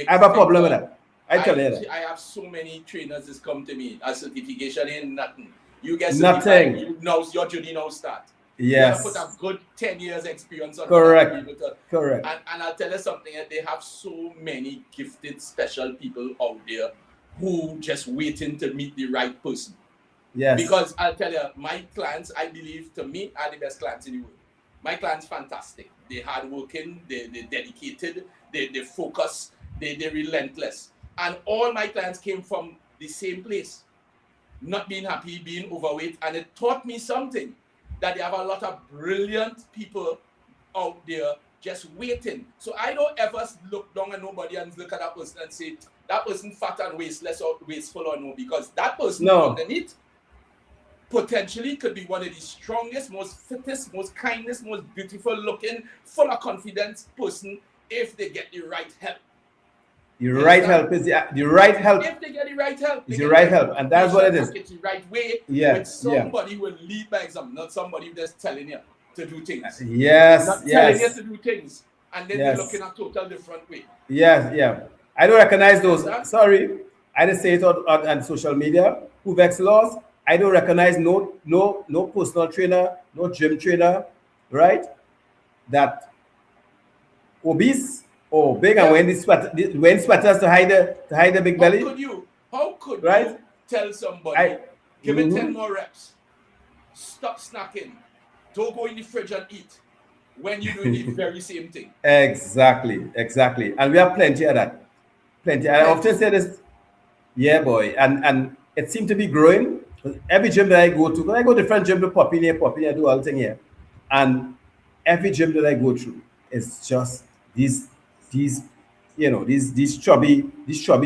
S1: I have a problem with that. I tell you that.
S2: I have so many trainers that come to me. A certification ain't nothing. You get
S1: nothing.
S2: You know your journey now start.
S1: Yes.
S2: You put a good 10 years experience on
S1: Correct.
S2: Correct. And I'll tell you something, they have so many gifted, special people out there who just waiting to meet the right person.
S1: Yes.
S2: Because I'll tell you, my clients, I believe, to me, are the best clients in the world. My clients fantastic. They're hardworking, they're dedicated, they focus, they're relentless. And all my clients came from the same place. Not being happy, being overweight. And it taught me something, that they have a lot of brilliant people out there just waiting. So I don't ever look down at nobody and look at that person and say, that person fat and wasteless or wasteful or no, because that person underneath potentially could be one of the strongest, most fittest, most kindest, most beautiful looking, full of confidence person if they get the right help.
S1: The right help is the right help.
S2: If they get the right help,
S1: it's the right help, and that's what it is.
S2: It's the right way.
S1: With
S2: somebody who will lead by example, not somebody who's just telling you to do things.
S1: Yes,
S2: not telling you to do things, and then they're looking at total different way.
S1: Yes. I don't recognize those. Sorry, I didn't say it on social media. Who vex laws? I don't recognize no personal trainer, no gym trainer, right? That obese. Oh, big and when sweaters to hide the big belly.
S2: How could you tell somebody give it 10 more reps? stop snacking, don't go in the fridge and eat when you're doing the very same thing.
S1: Exactly, exactly. And we have plenty of that. Plenty. I often
S2: Plenty.
S1: say this, yeah, boy. And it seemed to be growing. Every gym that I go to, 'cause I go to different gym to pop in here, I do all thing here. And every gym that I go through is just these these chubby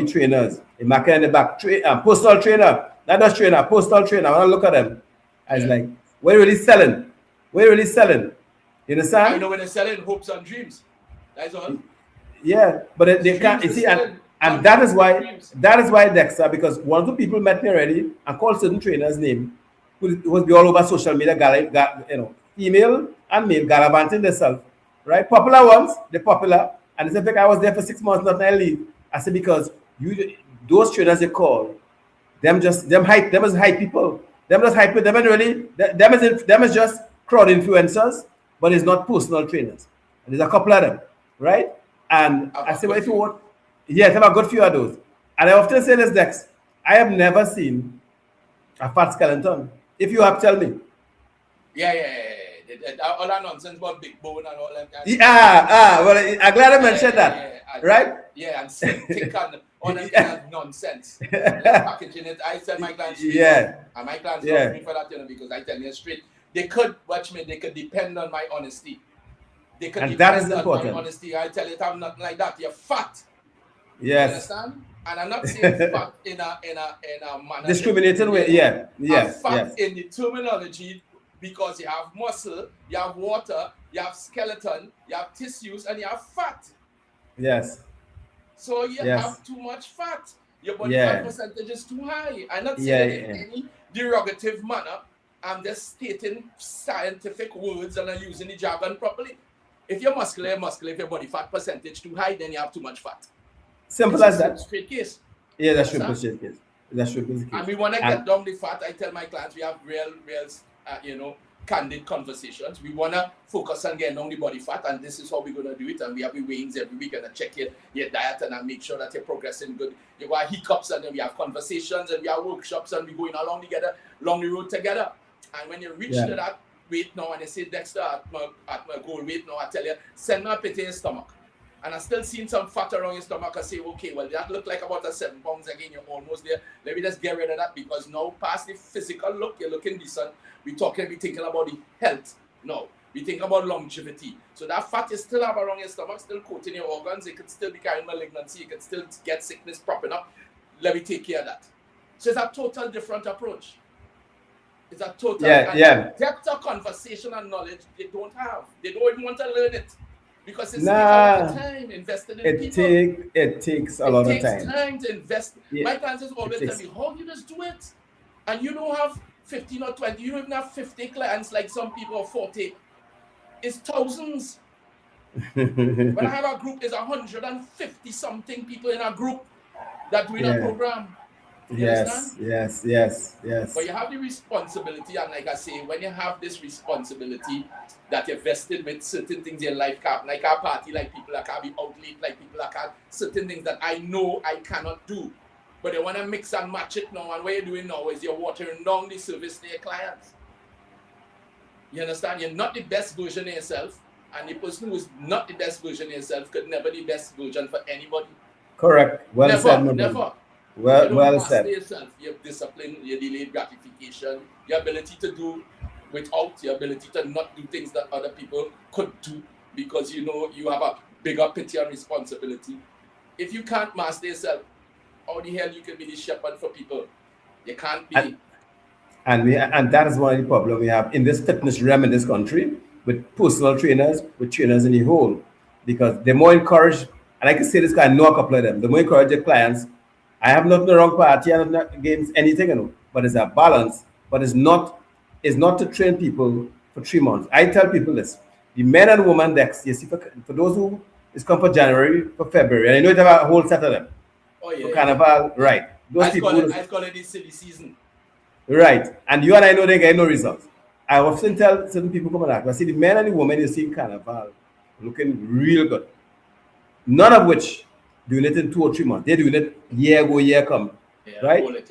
S1: trainers. A market in the back, postal trainer, not just trainer, postal trainer. When I look at them, I was
S2: Yeah.
S1: like, we're really selling. We're really selling. You
S2: I
S1: understand?
S2: know when they're selling hopes and dreams. That's all.
S1: Yeah, but they can't. You
S2: Dreams
S1: see,
S2: are
S1: and
S2: selling.
S1: and that is why
S2: Dreams.
S1: Dexter, because one of the people met me already and called certain trainer's name, who was be all over social media, female and male gallivanting themselves, right? Popular ones, they're popular, and they said, "Vic, I was there for 6 months, not I leave." I said, because those trainers they call them as hype people, them just hype them and really them is just crowd influencers, but it's not personal trainers. And there's a couple of them, right? And
S2: I've
S1: I
S2: got
S1: say, well,
S2: good
S1: if you
S2: few.
S1: want, yes, I've a good few of those. And I often say this, Dex, I have never seen a fat skeleton. If you have, tell me.
S2: All that nonsense about big bone and all that.
S1: Well, I'm glad I mentioned that, right?
S2: Yeah, and thick and all that kind of nonsense. Packaging it. I tell my clients straight
S1: Yeah.
S2: up, and my clients
S1: Yeah.
S2: love me for that, because I tell you straight. They could watch me. They could depend on my honesty. They could
S1: And that
S2: depend
S1: is
S2: on
S1: important.
S2: my honesty. I tell it, I'm nothing like that. You're fat. You
S1: Yes.
S2: understand? And I'm not saying fat in a manner
S1: Discriminating way, yeah.
S2: I'm
S1: Yes.
S2: fat
S1: Yes.
S2: in the terminology because you have muscle, you have water, you have skeleton, you have tissues, and you have fat.
S1: Yes.
S2: So you
S1: Yes.
S2: have too much fat. Your body
S1: Yeah.
S2: fat percentage is too high. I'm not
S1: Yeah,
S2: saying it
S1: yeah.
S2: in any derogative manner. I'm just stating scientific words and I'm using the jargon properly. If you're muscular, you're muscular. If your body fat percentage too high, then you have too much fat.
S1: Simple
S2: It's
S1: as
S2: a
S1: that.
S2: straight case.
S1: Yeah, that should be
S2: Understand?
S1: the case. That should be the case.
S2: And we want to
S1: And-
S2: get down the fat. I tell my clients we have real, candid conversations. We want to focus on getting down the body fat, and this is how we're going to do it. And we have the weighings every week, and I check your diet and I make sure that you're progressing good. You got hiccups, and then we have conversations, and we have workshops, and we're going along together, along the road together. And when you reach
S1: Yeah.
S2: to that weight now, and you say, Dexter, at my goal weight now, I tell you, send me a pit in your stomach. And I still seen some fat around your stomach. I say, okay, well, that look like about 7 pounds again. You're almost there. Let me just get rid of that, because now, past the physical look, you're looking decent. We thinking about the health. No, we think about longevity. So that fat you still have around your stomach, still coating your organs. It could still be carrying malignancy. You could still get sickness propping up. Let me take care of that. So it's a total different approach. It's a total depth of conversation and knowledge they don't have. They don't even want to learn it. Because it's a lot of time invested in people.
S1: It takes a lot of
S2: It takes time to invest.
S1: Yeah.
S2: My clients always tell me, how do you just do it? And you don't have 15 or 20, you don't even have 50 clients like some people, or 40. It's thousands. When I have a group, there's 150 something people in a group that doing a program. You
S1: Yes.
S2: But you have the responsibility, and like I say, when you have this responsibility that you're vested with certain things in your life, like our party, like people that can't be out late, like people that can't, certain things that I know I cannot do. But they want to mix and match it now, and what you're doing now is you're watering down the service to your clients. You understand? You're not the best version of yourself, and the person who is not the best version of yourself could never be the best version for anybody.
S1: Correct. Well said, my
S2: Never.
S1: brother.
S2: You
S1: Well
S2: don't
S1: said.
S2: master yourself, your discipline, your delayed gratification, your ability to do without, your ability to not do things that other people could do because you know you have a bigger picture and responsibility. If you can't master yourself, how the hell you can be the shepherd for people? You can't be.
S1: And that is one of the problems we have in this fitness realm in this country with personal trainers, with trainers in the whole, because they're more encouraged. And I can say this because I know a couple of them. The more encourage their clients. I have nothing wrong party, I'm not against anything, but it's a balance. But it's not to train people for 3 months. I tell people this: the men and women Dex, you see, for those who is come for January, for February, and I know you have a whole set of them.
S2: Oh yeah.
S1: For Carnival, right? Those
S2: I
S1: people,
S2: call it the silly season.
S1: right? And you and I know they get no results. I often tell certain people come back. I see the men and the women you see in Carnival looking real good. None of which doing it in 2 or 3 months. They're doing it year go, year come.
S2: Yeah,
S1: right?
S2: hold it.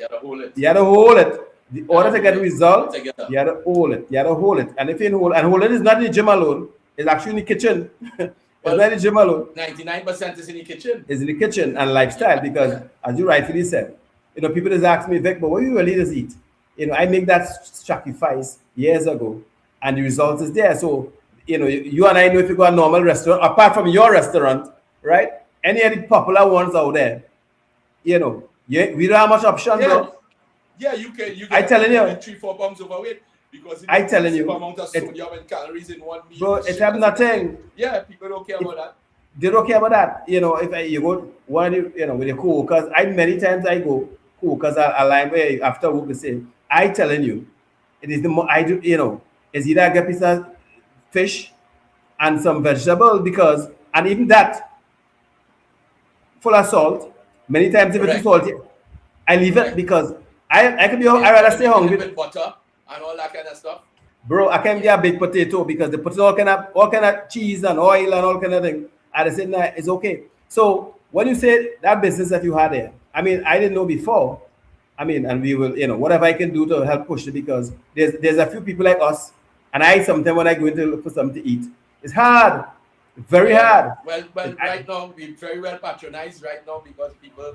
S1: You had to hold it. The order to get the result,
S2: together.
S1: you have to hold it. You have to hold it. And if you hold, and hold it is not in the gym alone, it's actually in the kitchen. It's
S2: Well,
S1: not in the gym alone.
S2: 99% is in the kitchen.
S1: It's in the kitchen and lifestyle because, as you rightfully said, people just ask me, Vic, but what you really just eat? I make that sacrifice years ago, and the result is there. So, you and I know if you go to a normal restaurant, apart from your restaurant, right? Any of the popular ones out there, we don't have much option, bro.
S2: Yeah, you can.
S1: I telling you,
S2: 3-4 pounds overweight because
S1: I telling you,
S2: amount of sodium and calories in one meal.
S1: bro, it have nothing.
S2: Yeah, people don't care about that.
S1: They don't care about that. If you go one, with your co-workers, many times I go co-workers are like, hey, after work they say, I telling you, it is the more I do. It's either I get piece of fish and some vegetable because, and even that full of salt. Many times if it's too salty, I leave it because I can be. I rather stay hungry.
S2: With butter and all that kind of stuff.
S1: Bro, I can't get a big potato because they put all kind of cheese and oil and all kind of thing. And I said, nah, it's okay. So when you say that business that you had there, I didn't know before. And we will, whatever I can do to help push it because there's a few people like us, and sometimes when I go into look for something to eat, it's hard, very hard.
S2: Well, right now we're very well patronized right now because people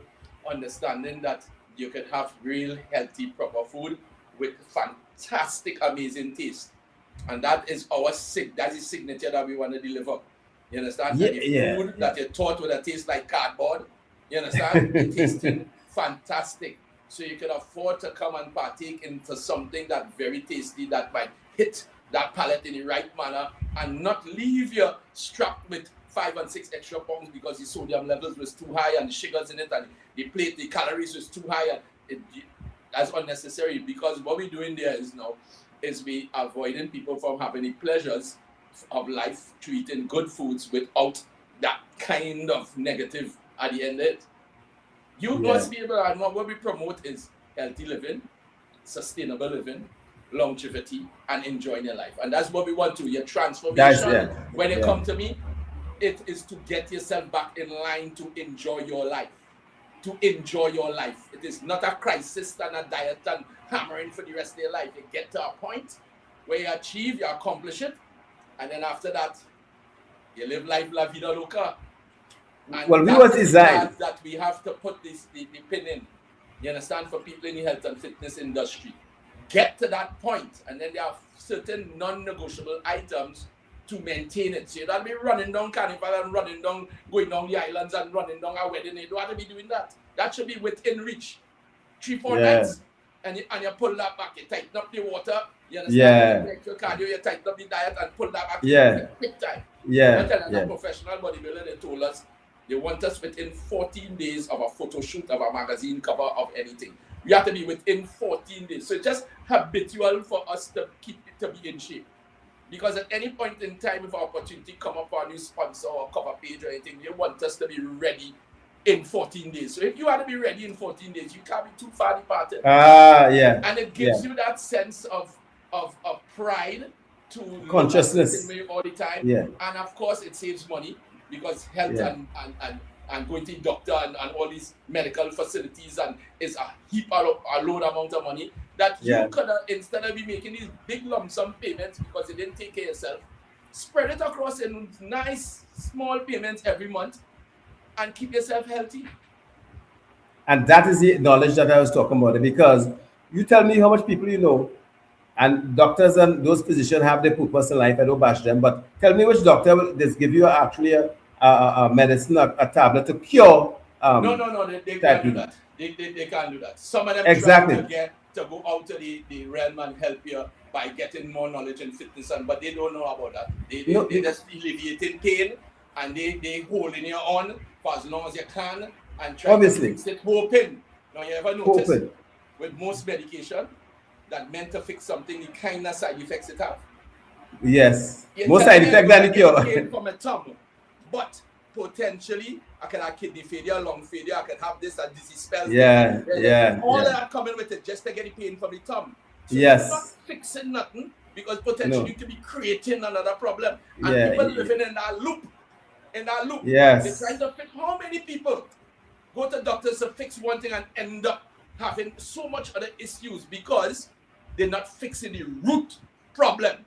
S2: understanding that you can have real healthy proper food with fantastic amazing taste, and that is that is signature that we want to deliver. You understand? Food that you thought would taste like cardboard, you understand? It tasting fantastic, so you can afford to come and partake into something that very tasty that might hit that palate in the right manner and not leave you strapped with 5 and 6 extra pounds because the sodium levels was too high and the sugars in it and the calories was too high, and that's unnecessary. Because what we're doing there is we avoiding people from having the pleasures of life to eating good foods without that kind of negative at the end of it. You must be able to, and what we promote is healthy living, sustainable living, longevity, and enjoying your life. And that's what we want to. Your transformation, when it comes to me, it is to get yourself back in line to enjoy your life. To enjoy your life. It is not a crisis and a diet and hammering for the rest of your life. You get to a point where you achieve, you accomplish it, and then after that, you live life la vida loca. And
S1: well, we was designed
S2: that we have to put the pin in. You understand? For people in the health and fitness industry, get to that point, and then there are certain non-negotiable items to maintain it. So you don't be running down Carnival and running down, going down the islands and running down a wedding. You don't have to be doing that. That should be within reach. 3-4 nights, and you pull that back. You tighten up the water. You understand? You make your cardio, you tighten up the diet and pull that back. Quick time. A professional bodybuilder, they told us they want us within 14 days of a photo shoot of a magazine cover of anything. We have to be within 14 days. So just habitual for us to keep it to be in shape. Because at any point in time, if an opportunity come up for a new sponsor or cover page or anything, they want us to be ready in 14 days. So if you want to be ready in 14 days, you can't be too far departed. And it gives you that sense of pride to
S1: consciousness
S2: all the time. And of course, it saves money because health and going to the doctor and all these medical facilities and is a load amount of money that you could have, instead of be making these big lump sum payments because you didn't take care of yourself, spread it across in nice small payments every month and keep yourself healthy.
S1: And that is the knowledge that I was talking about, because you tell me how much people you know, and doctors and those physicians have their purpose in life. I don't bash them, but tell me which doctor will this give you actually a medicine, a tablet to cure.
S2: No, they can't do that. They can't do that. Some of them try to go out to the realm and help you by getting more knowledge and fitness, but they don't know about that. They just alleviating pain and they holding you on for as long as you can and try to fix it, hoping. Now you ever notice with most medication that meant to fix something, the kind of side effects it have.
S1: Yes, most side effects than the cure.
S2: Pain from a thumb, but potentially I can have kidney failure, lung failure, I can have this and disease spells. All that coming with it just to get the pain from the thumb. So you're not fixing nothing because potentially you could be creating another problem. And people living in that loop.
S1: Yes.
S2: They're trying to fix. How many people go to doctors to fix one thing and end up having so much other issues because they're not fixing the root problem.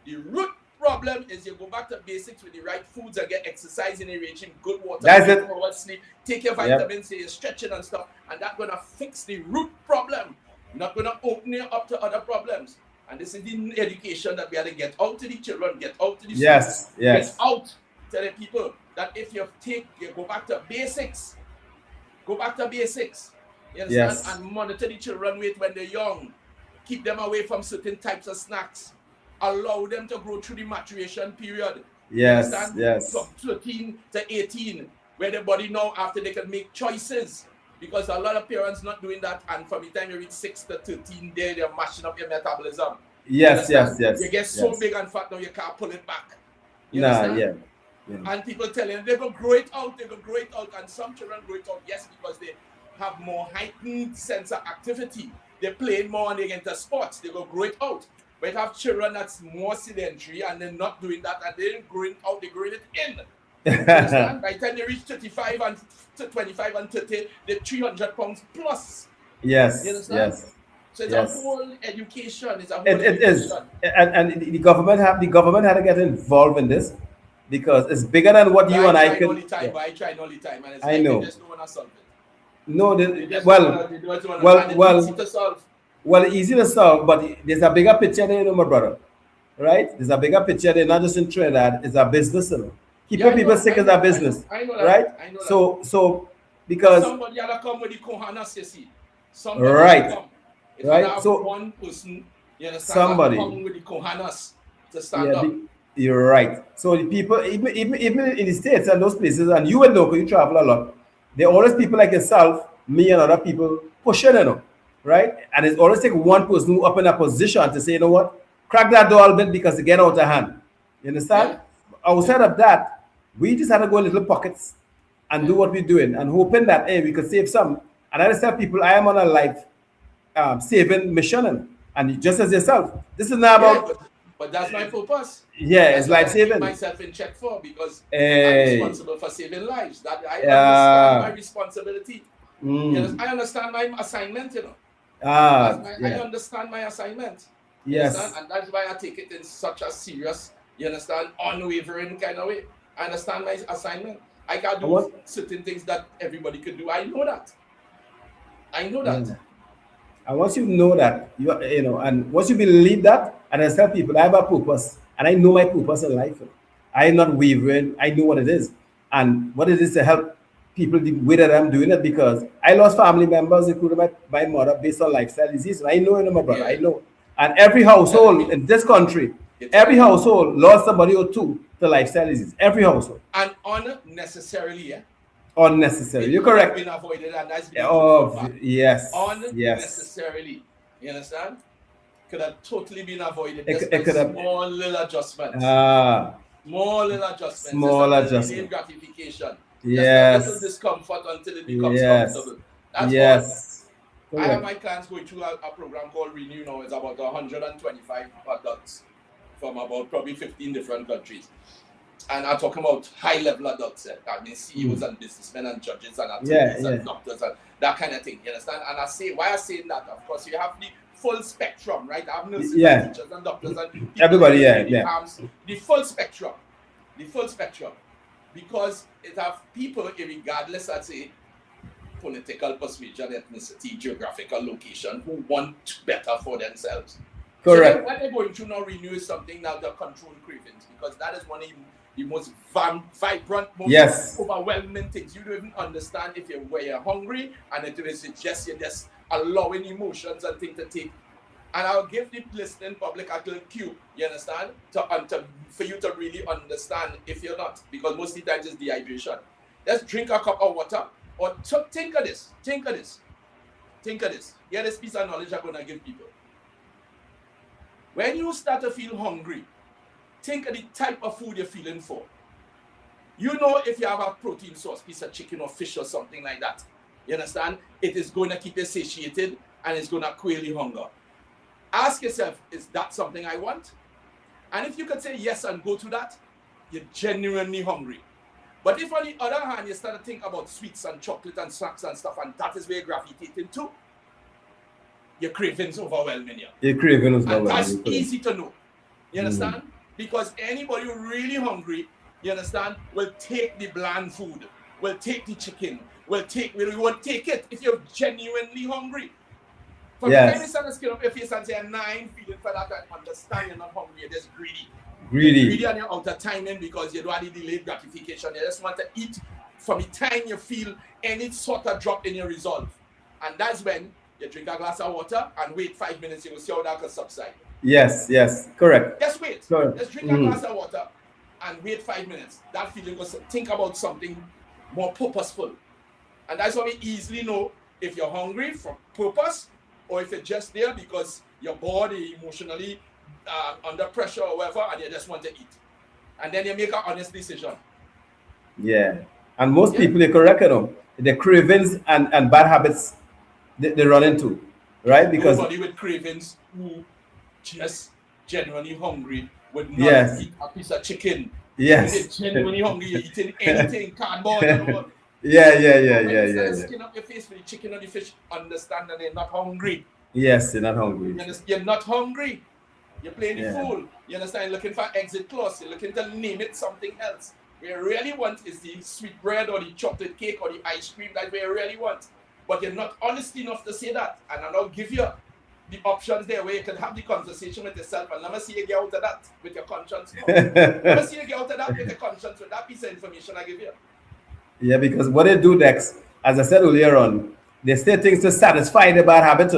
S2: The root problem is you go back to basics with the right foods and get exercise in a regime, good water,
S1: That's it.
S2: sleep, take your vitamins, you're stretching and stuff, and that's gonna fix the root problem. Not gonna open you up to other problems. And this is the education that we have to get out to the children, get out to the
S1: Yes,
S2: schools,
S1: yes.
S2: get out to the people that if you go back to basics, go back to basics. You understand?
S1: Yes.
S2: And monitor the children when they're young. Keep them away from certain types of snacks. Allow them to grow through the maturation period.
S1: Yes, yes.
S2: From 13 to 18, where the body now after they can make choices. Because a lot of parents not doing that, and from the time you reach 6 to 13, they're mashing up your metabolism.
S1: Yes, yes, yes.
S2: You get so
S1: yes.
S2: big and fat now you can't pull it back.
S1: Yeah.
S2: And people tell you they go grow it out, and some children grow it out, yes, because they have more heightened sense of activity. They play more and they get into sports, they go grow it out. But you have children that's more sedentary and they're not doing that, and they didn't grow it out, they're growing it in. Understand? By the time they reach 35 and 25 and 30, they're 300 pounds plus.
S1: Yes.
S2: You understand?
S1: Yes.
S2: So it's
S1: yes.
S2: a whole education. It's a whole
S1: it is. And the government had to get involved in this because it's bigger than what you and I could.
S2: I try all the time, and it's
S1: I know.
S2: They just don't want to solve it.
S1: No, easy to solve, but there's a bigger picture there, my brother. Right? There's a bigger picture there, not just in Trinidad. It's a business, Keeping people sick is a business,
S2: I know that,
S1: right?
S2: I know
S1: that. So because
S2: somebody had to come with the cojones, you see. Somebody
S1: right,
S2: come.
S1: right. So
S2: one person, you understand,
S1: somebody
S2: come with the cojones to stand up.
S1: You're right. So the people, even in the States and those places, and you will know because you travel a lot, there are always people like yourself, me and other people pushing, right? And it's always take one person who up in a position to say, you know what, crack that door a bit because it get out of hand. You understand? Yeah. Outside of that, we just had to go in little pockets and do what we're doing and hoping that, hey, we could save some. And I just tell people, I am on a life saving mission. And just as yourself, this is not about...
S2: But that's my purpose.
S1: Yeah, it's life saving.
S2: Myself in check for because I'm responsible for saving lives. That I understand my responsibility. I understand my assignment, I understand my assignment.
S1: Yes.
S2: And that's why I take it in such a serious, unwavering kind of way. I understand my assignment. I can do certain things that everybody could do. I know that.
S1: And once you know that, and once you believe that, and I tell people, I have a purpose, and I know my purpose in life. I'm not wavering. I know what it is, and what it is to help people the way that I'm doing it, because I lost family members, including my mother, based on lifestyle disease. And I know, my brother, I know. And every household in this country, every household lost somebody or two to lifestyle disease. Every household.
S2: And unnecessarily,
S1: Unnecessary. You're correct.
S2: Been avoided, and that's
S1: been yes.
S2: Unnecessarily. You understand? Could have totally been avoided.
S1: It could have
S2: small little adjustments. Small little adjustments.
S1: Small adjustment.
S2: Gratification.
S1: Yes.
S2: Just a little discomfort until it becomes comfortable.
S1: That's
S2: I have my clients going through a program called Renew now. It's about 125 adults from about probably 15 different countries. And I'm talking about high-level adults. I mean, CEOs and businessmen and judges and attorneys and doctors and that kind of thing. You understand? And I say, why I say that? Of course, you have the full spectrum, right? I have nurses and teachers and doctors and
S1: everybody,
S2: the full spectrum. The full spectrum. Because it have people, regardless of, say, political persuasion, ethnicity, geographical location, who want better for themselves.
S1: Correct.
S2: So what they're going through now, Renew, is something now to control cravings, because that is one of the most vibrant, most overwhelming things. You don't even understand if you're hungry, and it is just you're just allowing emotions and things to take. And I'll give the listening public a little cue, you understand, for you to really understand if you're not, because most of the times it's dehydration. Just drink a cup of water, or think of this. Here's this piece of knowledge I'm going to give people. When you start to feel hungry, think of the type of food you're feeling for. You know, if you have a protein source, piece of chicken or fish or something like that, you understand? It is going to keep you satiated and it's going to quell your hunger. Ask yourself, is that something I want? And if you could say yes and go to that, you're genuinely hungry. But if on the other hand, you start to think about sweets and chocolate and snacks and stuff, and that is where you're gravitating to, your cravings overwhelming you.
S1: Your craving is
S2: And
S1: not
S2: that's
S1: well.
S2: easy to know. You understand? Because anybody who really hungry, you understand, will take the bland food, will take the chicken, will won't take it if you're genuinely hungry. From the time you start to skin up your face and say, "I'm feeling for that," I understand you're not hungry, you're just greedy. You're greedy and you're out of timing because you don't have the delayed gratification. You just want to eat from the time you feel any sort of drop in your resolve. And that's when you drink a glass of water and wait 5 minutes, you will see how that can subside.
S1: Yes, correct.
S2: Just wait.
S1: Correct.
S2: Just drink a glass of water and wait 5 minutes. That feeling will think about something more purposeful. And that's how we easily know if you're hungry for purpose or if you're just there because your body emotionally under pressure or whatever and you just want to eat. And then you make an honest decision.
S1: Yeah. And most people, you correct, the cravings and bad habits they run into, right? Because
S2: nobody with cravings who just genuinely hungry would not eat a piece of chicken.
S1: Yes.
S2: If you're genuinely hungry, you're eating anything, cardboard and all.
S1: Yeah.
S2: Skin up your face with the chicken or the fish, understand that they're not hungry.
S1: Yes, you're not hungry.
S2: You're not hungry. You're playing the fool. You understand? You're looking for exit clause. You're looking to name it something else. What you really want is the sweet bread or the chocolate cake or the ice cream. That's what you really want. But you're not honest enough to say that. And I'll give you the options there where you can have the conversation with yourself. And let me see you get out of that with your conscience. Let me see you get out of that with your conscience with that piece of information I give you.
S1: Yeah, because what they do next, as I said earlier on, they say things to satisfy the bad habit,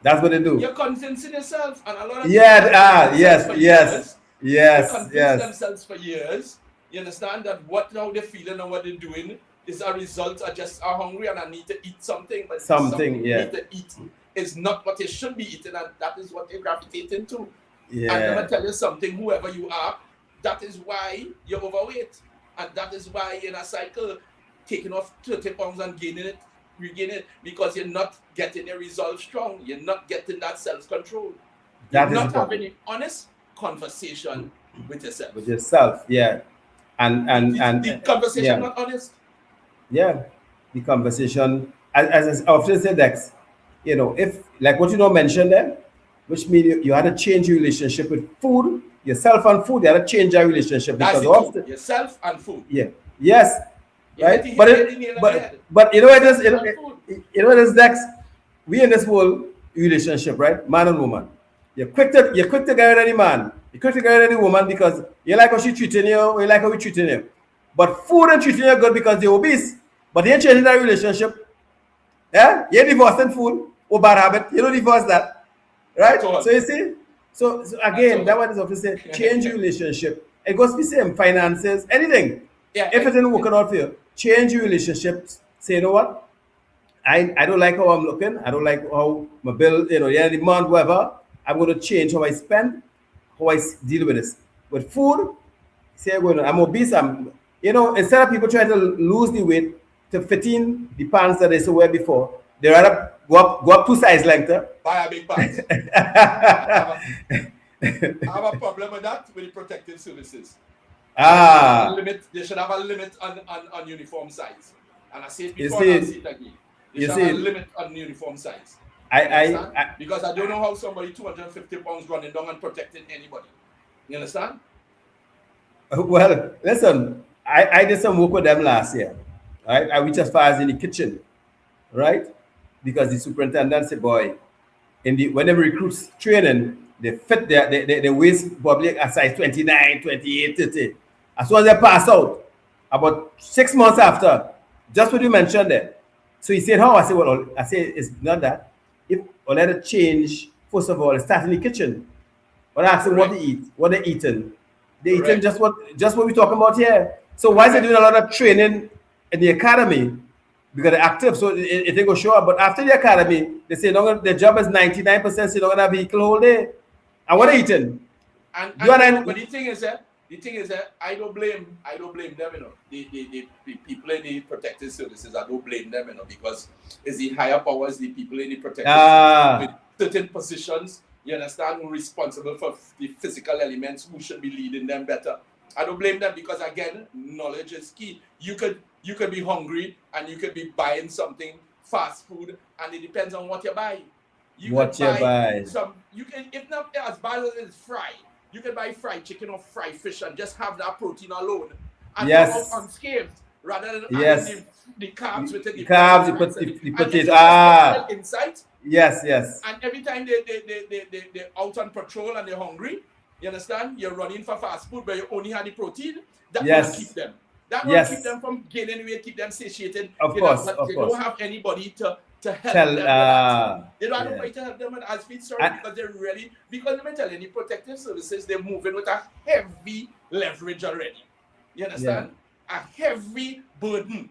S1: That's what they do.
S2: You're convincing yourself, and a lot of
S1: yes.
S2: They convince themselves for years. You understand that how they're feeling and what they're doing is a result of just hungry and I need to eat something, but something you need to eat is not what you should be eating, and that is what they gravitate into.
S1: Yeah.
S2: And I'm gonna tell you something, whoever you are, that is why you're overweight, and that is why you're in a cycle, taking off 30 pounds and regaining it, because you're not getting your resolve strong. You're not getting that self-control. You're not having an honest conversation with yourself.
S1: With yourself, yeah. And
S2: the conversation not honest.
S1: Yeah. The conversation, as I often say, Dex, if like what mentioned there, which means you had to change your relationship with food, yourself and food, you had to change your relationship.
S2: That's
S1: because often
S2: yourself and food.
S1: Yeah. Yes. Right. But you know what it is, Dex? We in this whole relationship, right? Man and woman. You're quick to get rid of any man. You're quick to get rid of any woman because you like how she treating you, or you like how we treating you. But food and treating you good because you're obese. But you ain't changing that relationship. Yeah? You're divorcing food or bad habit. You don't divorce that. Right? So you see? So again, that one is often said, change your relationship. It goes to the same, finances, anything.
S2: Yeah,
S1: if it didn't work out for you, change your relationships. Say, you know what? I don't like how I'm looking. I don't like how my bill, the month, whatever. I'm going to change how I spend, how I deal with this. With food, say, I'm obese. Instead of people trying to lose the weight to fit in the pants that they used to wear before, they rather go up 2 size length.
S2: Buy a big pants. I have a problem with that with the protective services. They should have a limit on uniform size. And I said it before, and I say it again. They should have a limit on uniform size. Because I don't know how somebody 250 pounds running down and protecting anybody. You understand?
S1: Well, listen, I did some work with them last year. Right? I reached as far as in the kitchen, right? Because the superintendent said, boy, when they recruits training, they fit their waist probably a size 29, 28, 30. As soon as they pass out, about 6 months after, just what you mentioned there. So he said, how? I said, it's not that. If I let it change, first of all, start in the kitchen. When I ask them what they eat, what they're eating, they're eating just what we're talking about here. So why is they doing a lot of training in the academy? Because they're active, so it they go show up. But after the academy, they say their job is 99%, so they're not gonna have a vehicle all day. And what are they eating?
S2: But the thing is that I don't blame them, the people in the protective services. I don't blame them, because it's the higher powers, the people in the protective services with certain positions, you understand, who are responsible for the physical elements, who should be leading them better. I don't blame them because, again, knowledge is key. You could be hungry and you could be buying something, fast food, and it depends on what you buy. You
S1: What
S2: could
S1: you
S2: buy
S1: buy?
S2: some. You can, if not as bad as it's fried, you can buy fried chicken or fried fish and just have that protein alone and come out
S1: Yes,
S2: unscathed rather than adding
S1: yes.
S2: the carbs with it,
S1: The
S2: the veggies,
S1: carbs, you
S2: rice,
S1: put
S2: and,
S1: the
S2: and if
S1: potato.
S2: you just get well
S1: Ah,
S2: inside,
S1: yes, yes,
S2: and every time they're out on patrol and they're hungry, you understand? You're running for fast food, but you only had the protein. That gonna keep
S1: yes,
S2: them. That gonna keep
S1: yes.
S2: them from gaining weight, keep them satiated.
S1: Of
S2: You know,
S1: course,
S2: but
S1: of
S2: they don't
S1: course.
S2: have anybody to help
S1: Tell.
S2: them with that. They don't have
S1: Yeah.
S2: nobody to help them with as feed story
S1: And,
S2: because they're really, because let me tell you, the protective services, they're moving with a heavy leverage already. You
S1: yeah,
S2: understand? A heavy burden.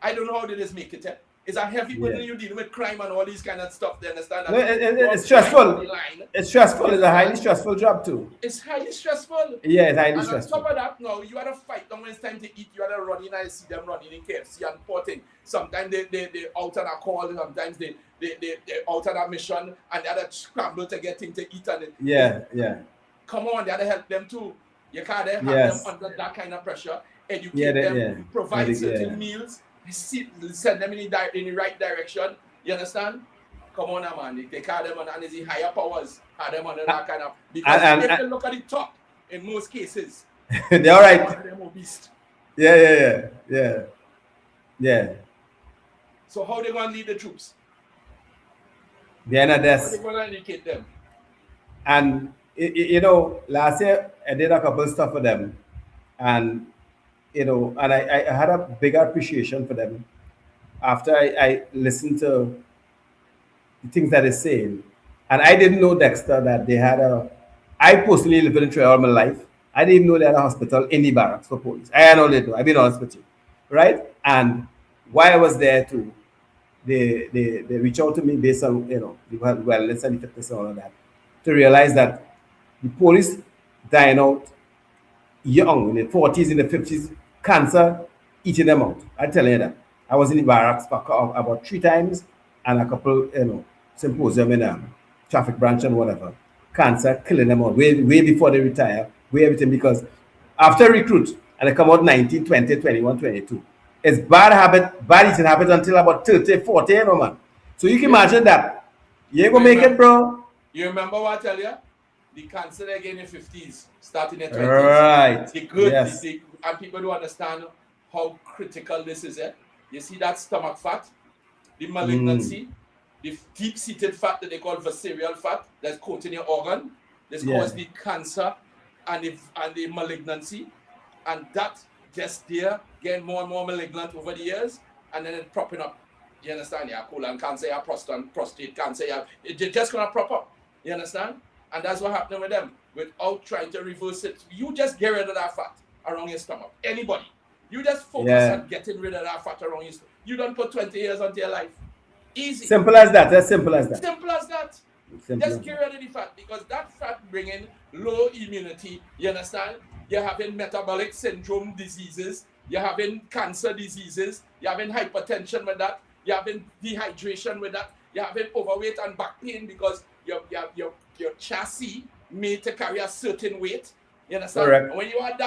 S2: I don't know how they just make it. It's a heavy burden.
S1: yeah.
S2: You're dealing with crime and all these kind of stuff. They understand
S1: No,
S2: that your
S1: it's
S2: life on the
S1: stressful.
S2: line.
S1: It's stressful.
S2: You
S1: It's a highly
S2: understand?
S1: stressful job too.
S2: It's highly stressful.
S1: Yeah, it's highly
S2: And on
S1: stressful.
S2: top of that, now you had to fight them when it's time to eat. You had to run in. I see them running in KFC and potting. Sometimes they out on a call. Sometimes they out on a mission and they had to scramble to get things to eat. And
S1: Yeah, yeah,
S2: come on, they had to help them too. You can't have them
S1: yes.
S2: under that kind of pressure.
S1: Yeah,
S2: Educate them,
S1: yeah.
S2: provide certain
S1: Yeah.
S2: meals, send them in the right direction. You understand? Come on, now, man. They can't them and it's the higher powers have them under that kind of, because if you look at the top, in most cases,
S1: They're all right.
S2: one of them obese.
S1: Yeah, yeah, yeah, yeah, yeah.
S2: So how they going to lead the troops?
S1: They're not
S2: How
S1: this.
S2: they going to educate them?
S1: And you know, last year I did a couple stuff for them, and you know, and I had a bigger appreciation for them after I listened to the things that they're saying. And I didn't know, Dexter, that they had a. I personally lived in Trinidad all my life. I didn't even know they had a hospital in the barracks for police. I know they do. I've been honest with you, right? And while I was there too, they reach out to me based on, you know, the wellness and the fitness and all of that, to realize that the police dying out young in the 40s, in the 50s, cancer eating them out. I tell you that. I was in the barracks for about 3 times and a couple, you know, symposium in traffic branch and whatever. Cancer killing them out way before they retire, way everything, because after recruit and they come out 19, 20, 21, 22. It's bad eating habit until about 30, 40, you know, man. So you can imagine that. You ain't gonna make it, bro.
S2: You remember what I tell you? The cancer they get in the 50s, starting in the 20s.
S1: Right.
S2: The good,
S1: Yes.
S2: and people don't understand how critical this is. You see that stomach fat, the malignancy, the deep-seated fat that they call visceral fat that's coating your organ, that's
S1: Yeah.
S2: caused the cancer and the malignancy, and that just there getting more and more malignant over the years, and then it propping up. You understand? You have colon cancer, you have prostate cancer, it's just gonna prop up. You understand? And that's what happened with them. Without trying to reverse it, you just get rid of that fat around your stomach. Anybody. You just focus on getting rid of that fat around your stomach. You don't put 20 years onto your life. Easy.
S1: Simple as that. That's simple as that.
S2: Simple as that.
S1: Simple
S2: Just
S1: as
S2: get rid of the fat, because that fat bringing low immunity. You understand? You're having metabolic syndrome diseases. You're having cancer diseases. You're having hypertension with that. You're having dehydration with that. You're having overweight and back pain because your chassis made to carry a certain weight. You understand?
S1: Correct.
S2: And when you have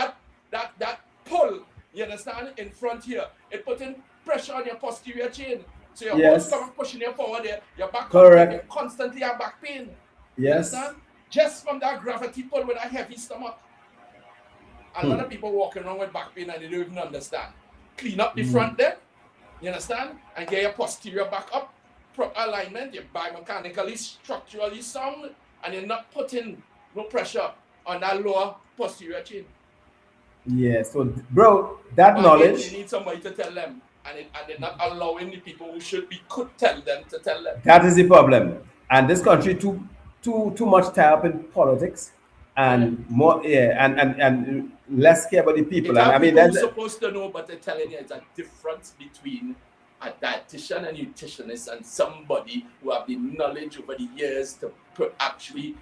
S2: that pull, you understand, in front here, it putting pressure on your posterior chain. So your whole stomach pushing you forward there, your back you constantly have back pain. You understand? Just from that gravity pull with a heavy stomach. A lot of people walking around with back pain and they don't even understand. Clean up the front there, you understand? And get your posterior back up, proper alignment, you're biomechanically, structurally sound, and you're not putting no pressure on that lower posterior chain.
S1: Yeah, so bro, that knowledge.
S2: You need somebody to tell them, and they're not allowing the people who could tell them to tell them.
S1: That is the problem. And this country too much tied up in politics and more and less care about the people. And I mean,
S2: that's supposed to know, but they're telling you it's a difference between a dietitian and nutritionist and somebody who have the knowledge over the years to actually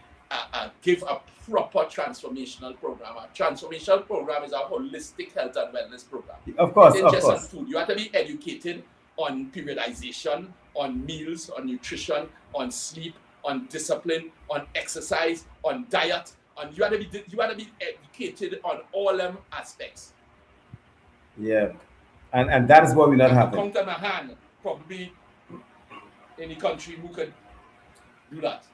S2: give a proper transformational program. A transformational program is a holistic health and wellness program.
S1: Of course,
S2: it's just on food. You have to be educated on periodization, on meals, on nutrition, on sleep, on discipline, on exercise, on diet. And you have to be educated on all them aspects.
S1: Yeah, and that is what we not having.
S2: Count on a hand, probably in the country who could do that.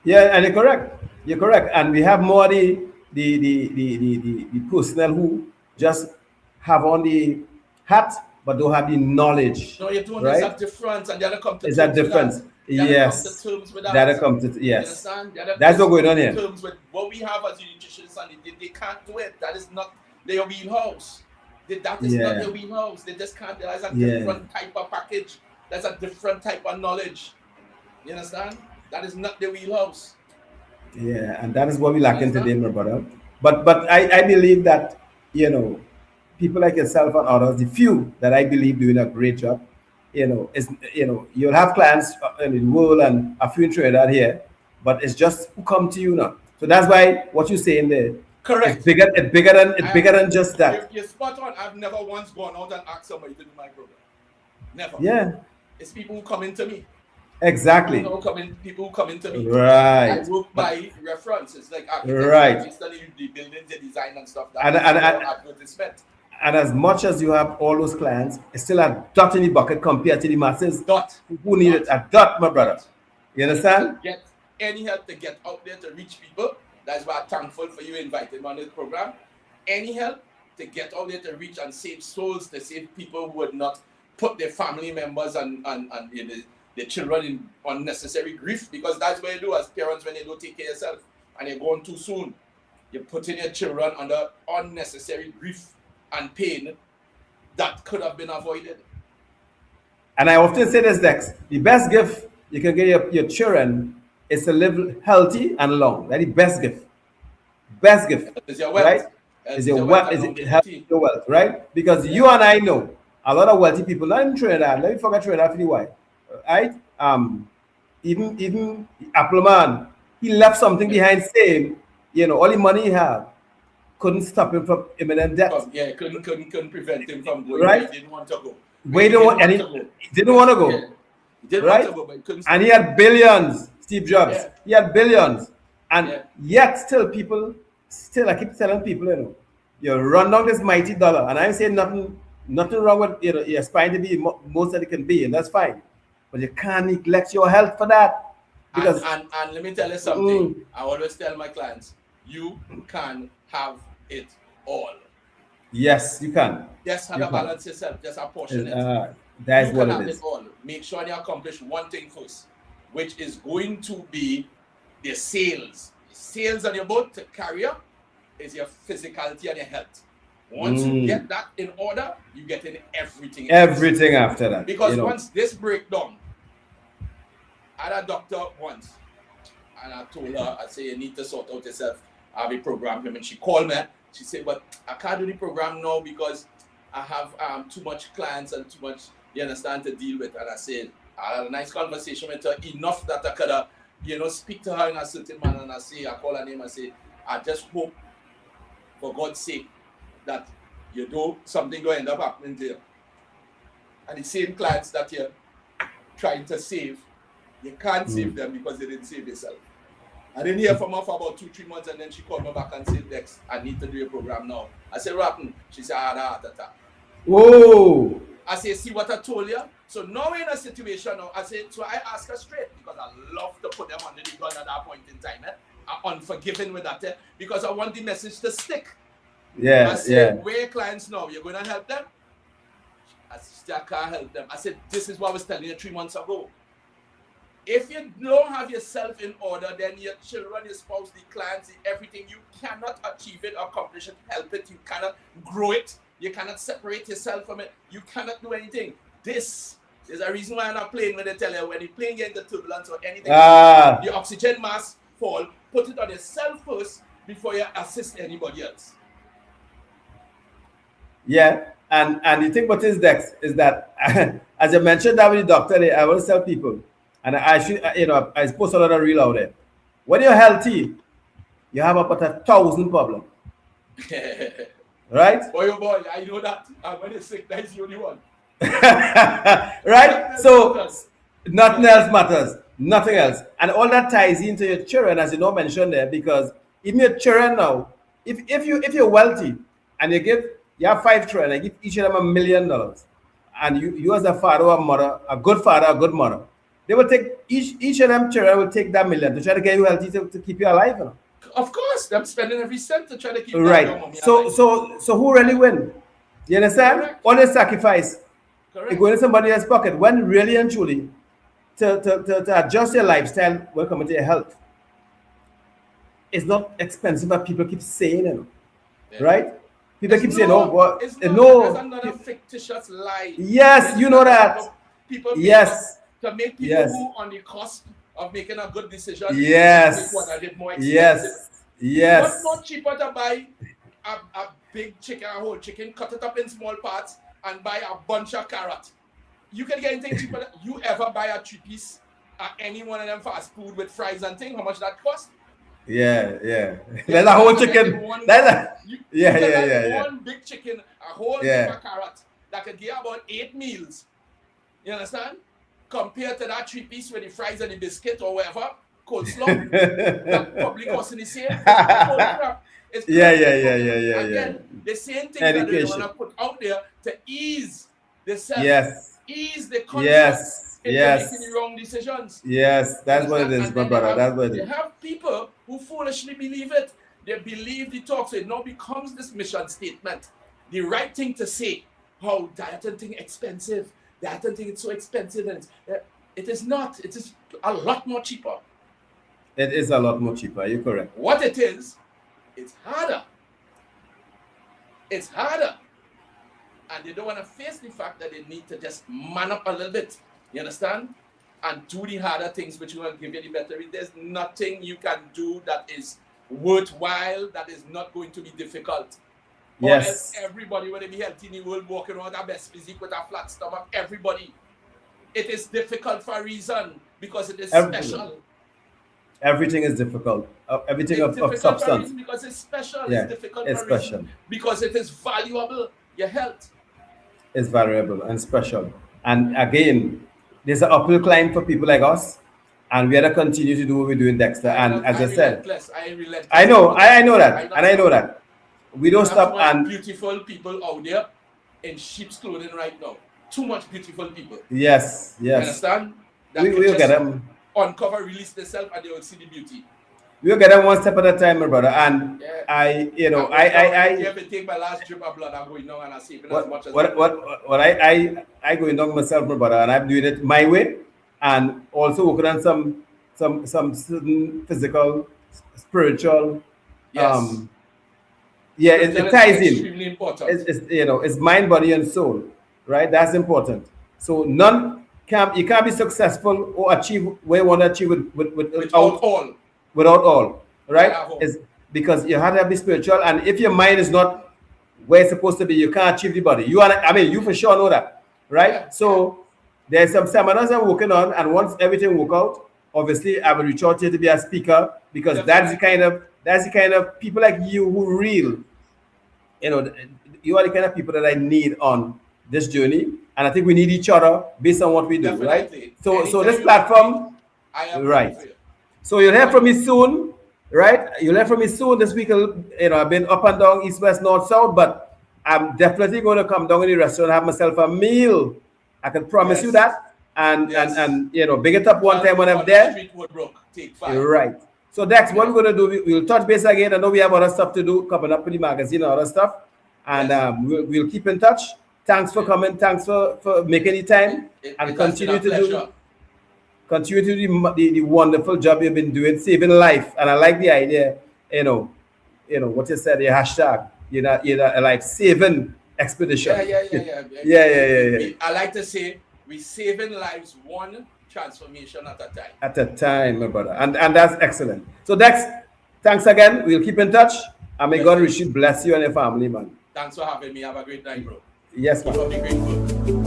S1: Yeah, and you're correct. You're correct. And we have more the personnel who just have on the hat but don't have the knowledge,
S2: No, you don't. There's a
S1: right?
S2: difference, and they don't come to
S1: Is that
S2: terms with that.
S1: difference?
S2: They don't come to
S1: Yes.
S2: terms with
S1: That
S2: that.
S1: comes to
S2: You
S1: yes.
S2: understand? They don't
S1: That's what
S2: come
S1: going on
S2: to
S1: here.
S2: terms with what we have as a nutritionist, and they can't do it. That is not their wheelhouse. That is not
S1: Yeah.
S2: their wheelhouse. They just can't. There's a
S1: Yeah.
S2: different type of package. That's a different type of knowledge. You understand? That is not their wheelhouse.
S1: Yeah, and that is what we lack in
S2: Understand?
S1: today, my brother. But I believe that, people like yourself and others, the few that I believe doing a great job, is you'll have clients in the world and a few in Trinidad here, but it's just who come to you now. So that's why what you're saying there,
S2: Correct.
S1: it's bigger than just that.
S2: You're spot on. I've never once gone out and asked somebody to do my program. Never.
S1: Yeah,
S2: It's people who come into me.
S1: exactly.
S2: People who come into me.
S1: Right.
S2: I work by reference. It's like
S1: Right.
S2: I study the buildings, the design and stuff.
S1: And-
S2: That
S1: and-
S2: is
S1: and-
S2: advertisement.
S1: And as much as you have all those clients, it's still a dot in the bucket compared to the masses
S2: Dot.
S1: who need it. A dot, my brother. You understand?
S2: To get any help to get out there to reach people. That's why I'm thankful for you inviting me on this program. Any help to get out there to reach and save souls, to save people who would not put their family members and their children in unnecessary grief, because that's what you do as parents when you don't take care of yourself and you're gone too soon. You're putting your children under unnecessary grief and pain that could have been avoided.
S1: And I often say this, Dex, the best gift you can get your children is to live healthy and long. That's the best gift. Best gift,
S2: Is your wealth.
S1: right? Is your wealth, is it health, your wealth, right? Because you and I know a lot of wealthy people, not in Trinidad, let me forget Trinidad for the why, right? Even Appleman, he left something behind saying, all the money he had couldn't stop him from imminent death.
S2: Yeah, couldn't prevent him from going.
S1: Right.
S2: Where he didn't want to go.
S1: He didn't want to go.
S2: Yeah. He didn't
S1: Right?
S2: want to go, but he couldn't.
S1: And he had billions, Steve Jobs.
S2: Yeah.
S1: He had billions. And
S2: Yeah.
S1: yet still I keep telling people, you run down this mighty dollar. And I'm saying nothing wrong with, you're aspiring to be most that it can be, and that's fine. But you can't neglect your health for that. Because
S2: And let me tell you something. I always tell my clients, you can have it all.
S1: yes, you can.
S2: Just how
S1: You
S2: to
S1: can.
S2: balance yourself, just apportion it.
S1: That's
S2: You
S1: what
S2: can
S1: it
S2: have
S1: is.
S2: it all. Make sure you accomplish one thing first, which is going to be the sales. Sales on your boat to carrier is your physicality and your health. Once you get that in order, you get in everything else.
S1: Everything after that.
S2: Because once this breakdown, I had a doctor once, and I told her, I said, you need to sort out yourself. I have a program for him. And she called me. She said, but I can't do the program now because I have too much clients and too much, you understand, to deal with. And I said, I had a nice conversation with her, enough that I could, speak to her in a certain manner. And I call her name, I say, I just hope, for God's sake, that something will end up happening there. And the same clients that you're trying to save, you can't save them because they didn't save yourself. I didn't hear from her for about 2-3 months, and then she called me back and said, Dex, I need to do a program now. I said, what happened? She said, I had a heart attack.
S1: Whoa.
S2: I said, see what I told you? So now we're in a situation now. I said, so I ask her straight, because I love to put them under the gun at that point in time. I'm unforgiving with that, because I want the message to stick.
S1: Yeah,
S2: I said,
S1: yeah.
S2: where clients now? You're going to help them? I said, I can't help them. I said, this is what I was telling you 3 months ago. If you don't have yourself in order, then your children, your spouse, the clients, everything, you cannot achieve it, accomplish it, help it. You cannot grow it. You cannot separate yourself from it. You cannot do anything. This is a reason why I'm not playing when they tell you when you're playing into turbulence or anything, the oxygen mask fall, put it on yourself first before you assist anybody else.
S1: Yeah, and the thing about this, Dex, is that as I mentioned that with the doctor, I always tell people, and I should, I post a lot of reel out there. When you're healthy, you have about 1,000 problems, right?
S2: Boy, oh boy, I know that. And when you're sick, that's the only one.
S1: Right? So nothing else matters. Nothing else. And all that ties into your children, as you know mentioned there, because even your children now, if you're wealthy and you have 5 children and give each of them $1 million, and you as a father or mother, a good father, a good mother, they will take each of them children will take that million to try to get you healthy to keep you alive. You know?
S2: Of course, I'm spending every cent to try to keep that
S1: Right.
S2: young mommy
S1: So
S2: alive.
S1: so who really win? You understand?
S2: Correct.
S1: All the sacrifice.
S2: Correct.
S1: It go in somebody else's pocket when really and truly to adjust your lifestyle when it comes to your health. It's not expensive, but people keep saying it,
S2: Yeah.
S1: right? People keep saying, "Oh, what?
S2: It's not,
S1: No."
S2: there's another fictitious lie.
S1: Yes,
S2: It's
S1: you know
S2: another
S1: that.
S2: people make
S1: Yes.
S2: up to make people
S1: Yes.
S2: who on the cusp of making a good decision
S1: Yes.
S2: make one a bit more expensive.
S1: Yes. Yes.
S2: What's more cheaper to buy a big chicken, a whole chicken, cut it up in small parts, and buy a bunch of carrot? You can get anything cheaper. You ever buy a 3-piece at any one of them fast food with fries and thing? How much that cost?
S1: Yeah. That's a whole chicken. That's a,
S2: You
S1: Yeah,
S2: can
S1: yeah,
S2: get
S1: yeah.
S2: one big chicken, a whole
S1: Yeah.
S2: big of carrot that could give about 8 meals. You understand? Compared to that 3-piece with the fries and the biscuit or whatever, coleslaw, that probably costing the same. It's
S1: Yeah.
S2: Again, the same thing that they
S1: Education.
S2: want to put out there to ease the self,
S1: Yes.
S2: ease the conscience
S1: Yes.
S2: into
S1: Yes.
S2: making the wrong decisions.
S1: Yes. That's what it is,
S2: And
S1: my
S2: then
S1: brother.
S2: they
S1: That's what it
S2: They
S1: is.
S2: have people who foolishly believe it. They believe the talk, so it now becomes this mission statement. The right thing to say, oh, dieting thing expensive. Dieting thing is so expensive. And it is not. It is a lot more cheaper.
S1: It is a lot more cheaper. You're correct.
S2: What it is, it's harder. It's harder. And they don't want to face the fact that they need to just man up a little bit. You understand? And do the harder things which will give you the better. There's nothing you can do that is worthwhile, that is not going to be difficult. Or
S1: Yes.
S2: else everybody will be healthy in the world, walking around their best physique with a flat stomach. Everybody. It is difficult for a reason, because it is
S1: Everything.
S2: special.
S1: Everything is difficult. Everything
S2: It's
S1: of
S2: difficult for a
S1: substance.
S2: reason because it's special.
S1: Yeah,
S2: It's difficult
S1: it's
S2: for a reason
S1: special.
S2: because it is valuable. Your health.
S1: Is variable and special. And again, there's an uphill climb for people like us, and we have to continue to do what we're doing, Dexter. And as I said,
S2: I relentless.
S1: I know that, and I know that. We don't
S2: There's
S1: stop.
S2: too much
S1: And
S2: beautiful people out there in sheep's clothing right now. Too much beautiful people.
S1: yes,
S2: You
S1: yes,
S2: understand? That
S1: we
S2: can
S1: will
S2: just
S1: get them.
S2: uncover, release themselves, and they will see the beauty.
S1: We'll get them one step at a time, my brother. And
S2: Yeah.
S1: I, you know,
S2: You have to take my last drip of blood. I'm going now and I'm saving as much as
S1: what I going down myself, my brother, and I'm doing it my way, and also working on some certain physical, spiritual.
S2: Yes.
S1: Yeah, it
S2: That is
S1: ties in.
S2: extremely important.
S1: It's you know, it's mind, body, and soul, right? That's important. So you can't be successful or achieve where you want to achieve without all, right?
S2: Yeah,
S1: It's because you have to be spiritual, and if your mind is not where it's supposed to be, you can't achieve the body. You for sure know that, right?
S2: Yeah.
S1: So there's some seminars I'm working on, and once everything work out, obviously I will reach out to you to be a speaker, because that's the kind of people like you who real, you know, you are the kind of people that I need on this journey, and I think we need each other based on what we do,
S2: Definitely.
S1: right? So
S2: Anytime
S1: this
S2: you
S1: platform.
S2: I am
S1: Right.
S2: ready for you.
S1: So you'll hear from me soon, right? You'll hear from me soon this week. You know, I've been up and down, east, west, north, south, but I'm definitely going to come down in the restaurant and have myself a meal. I can promise you
S2: Yes.
S1: that. And
S2: Yes.
S1: and you know, big it up one time when I'm
S2: On the
S1: there.
S2: street, Woodbrook, take 5.
S1: Right. So Dex, what we're going to do, we'll touch base again. I know we have other stuff to do, coming up with the magazine and other stuff. And
S2: Yes.
S1: we'll keep in touch. Thanks for coming. Thanks for making the time. And
S2: It has been a pleasure.
S1: Continue to do the wonderful job you've been doing, saving life. And I like the idea, you know what you said, your hashtag, you're a life saving expedition. Yeah.
S2: I like to say we're saving lives one transformation at a time.
S1: At a time, my brother. And that's excellent. So Dex, thanks again. We'll keep in touch. And may
S2: Yes,
S1: God
S2: sir.
S1: richly bless you and your family, man.
S2: Thanks for having me. Have a great night, bro.
S1: Yes,
S2: Keep
S1: man.
S2: up the great work.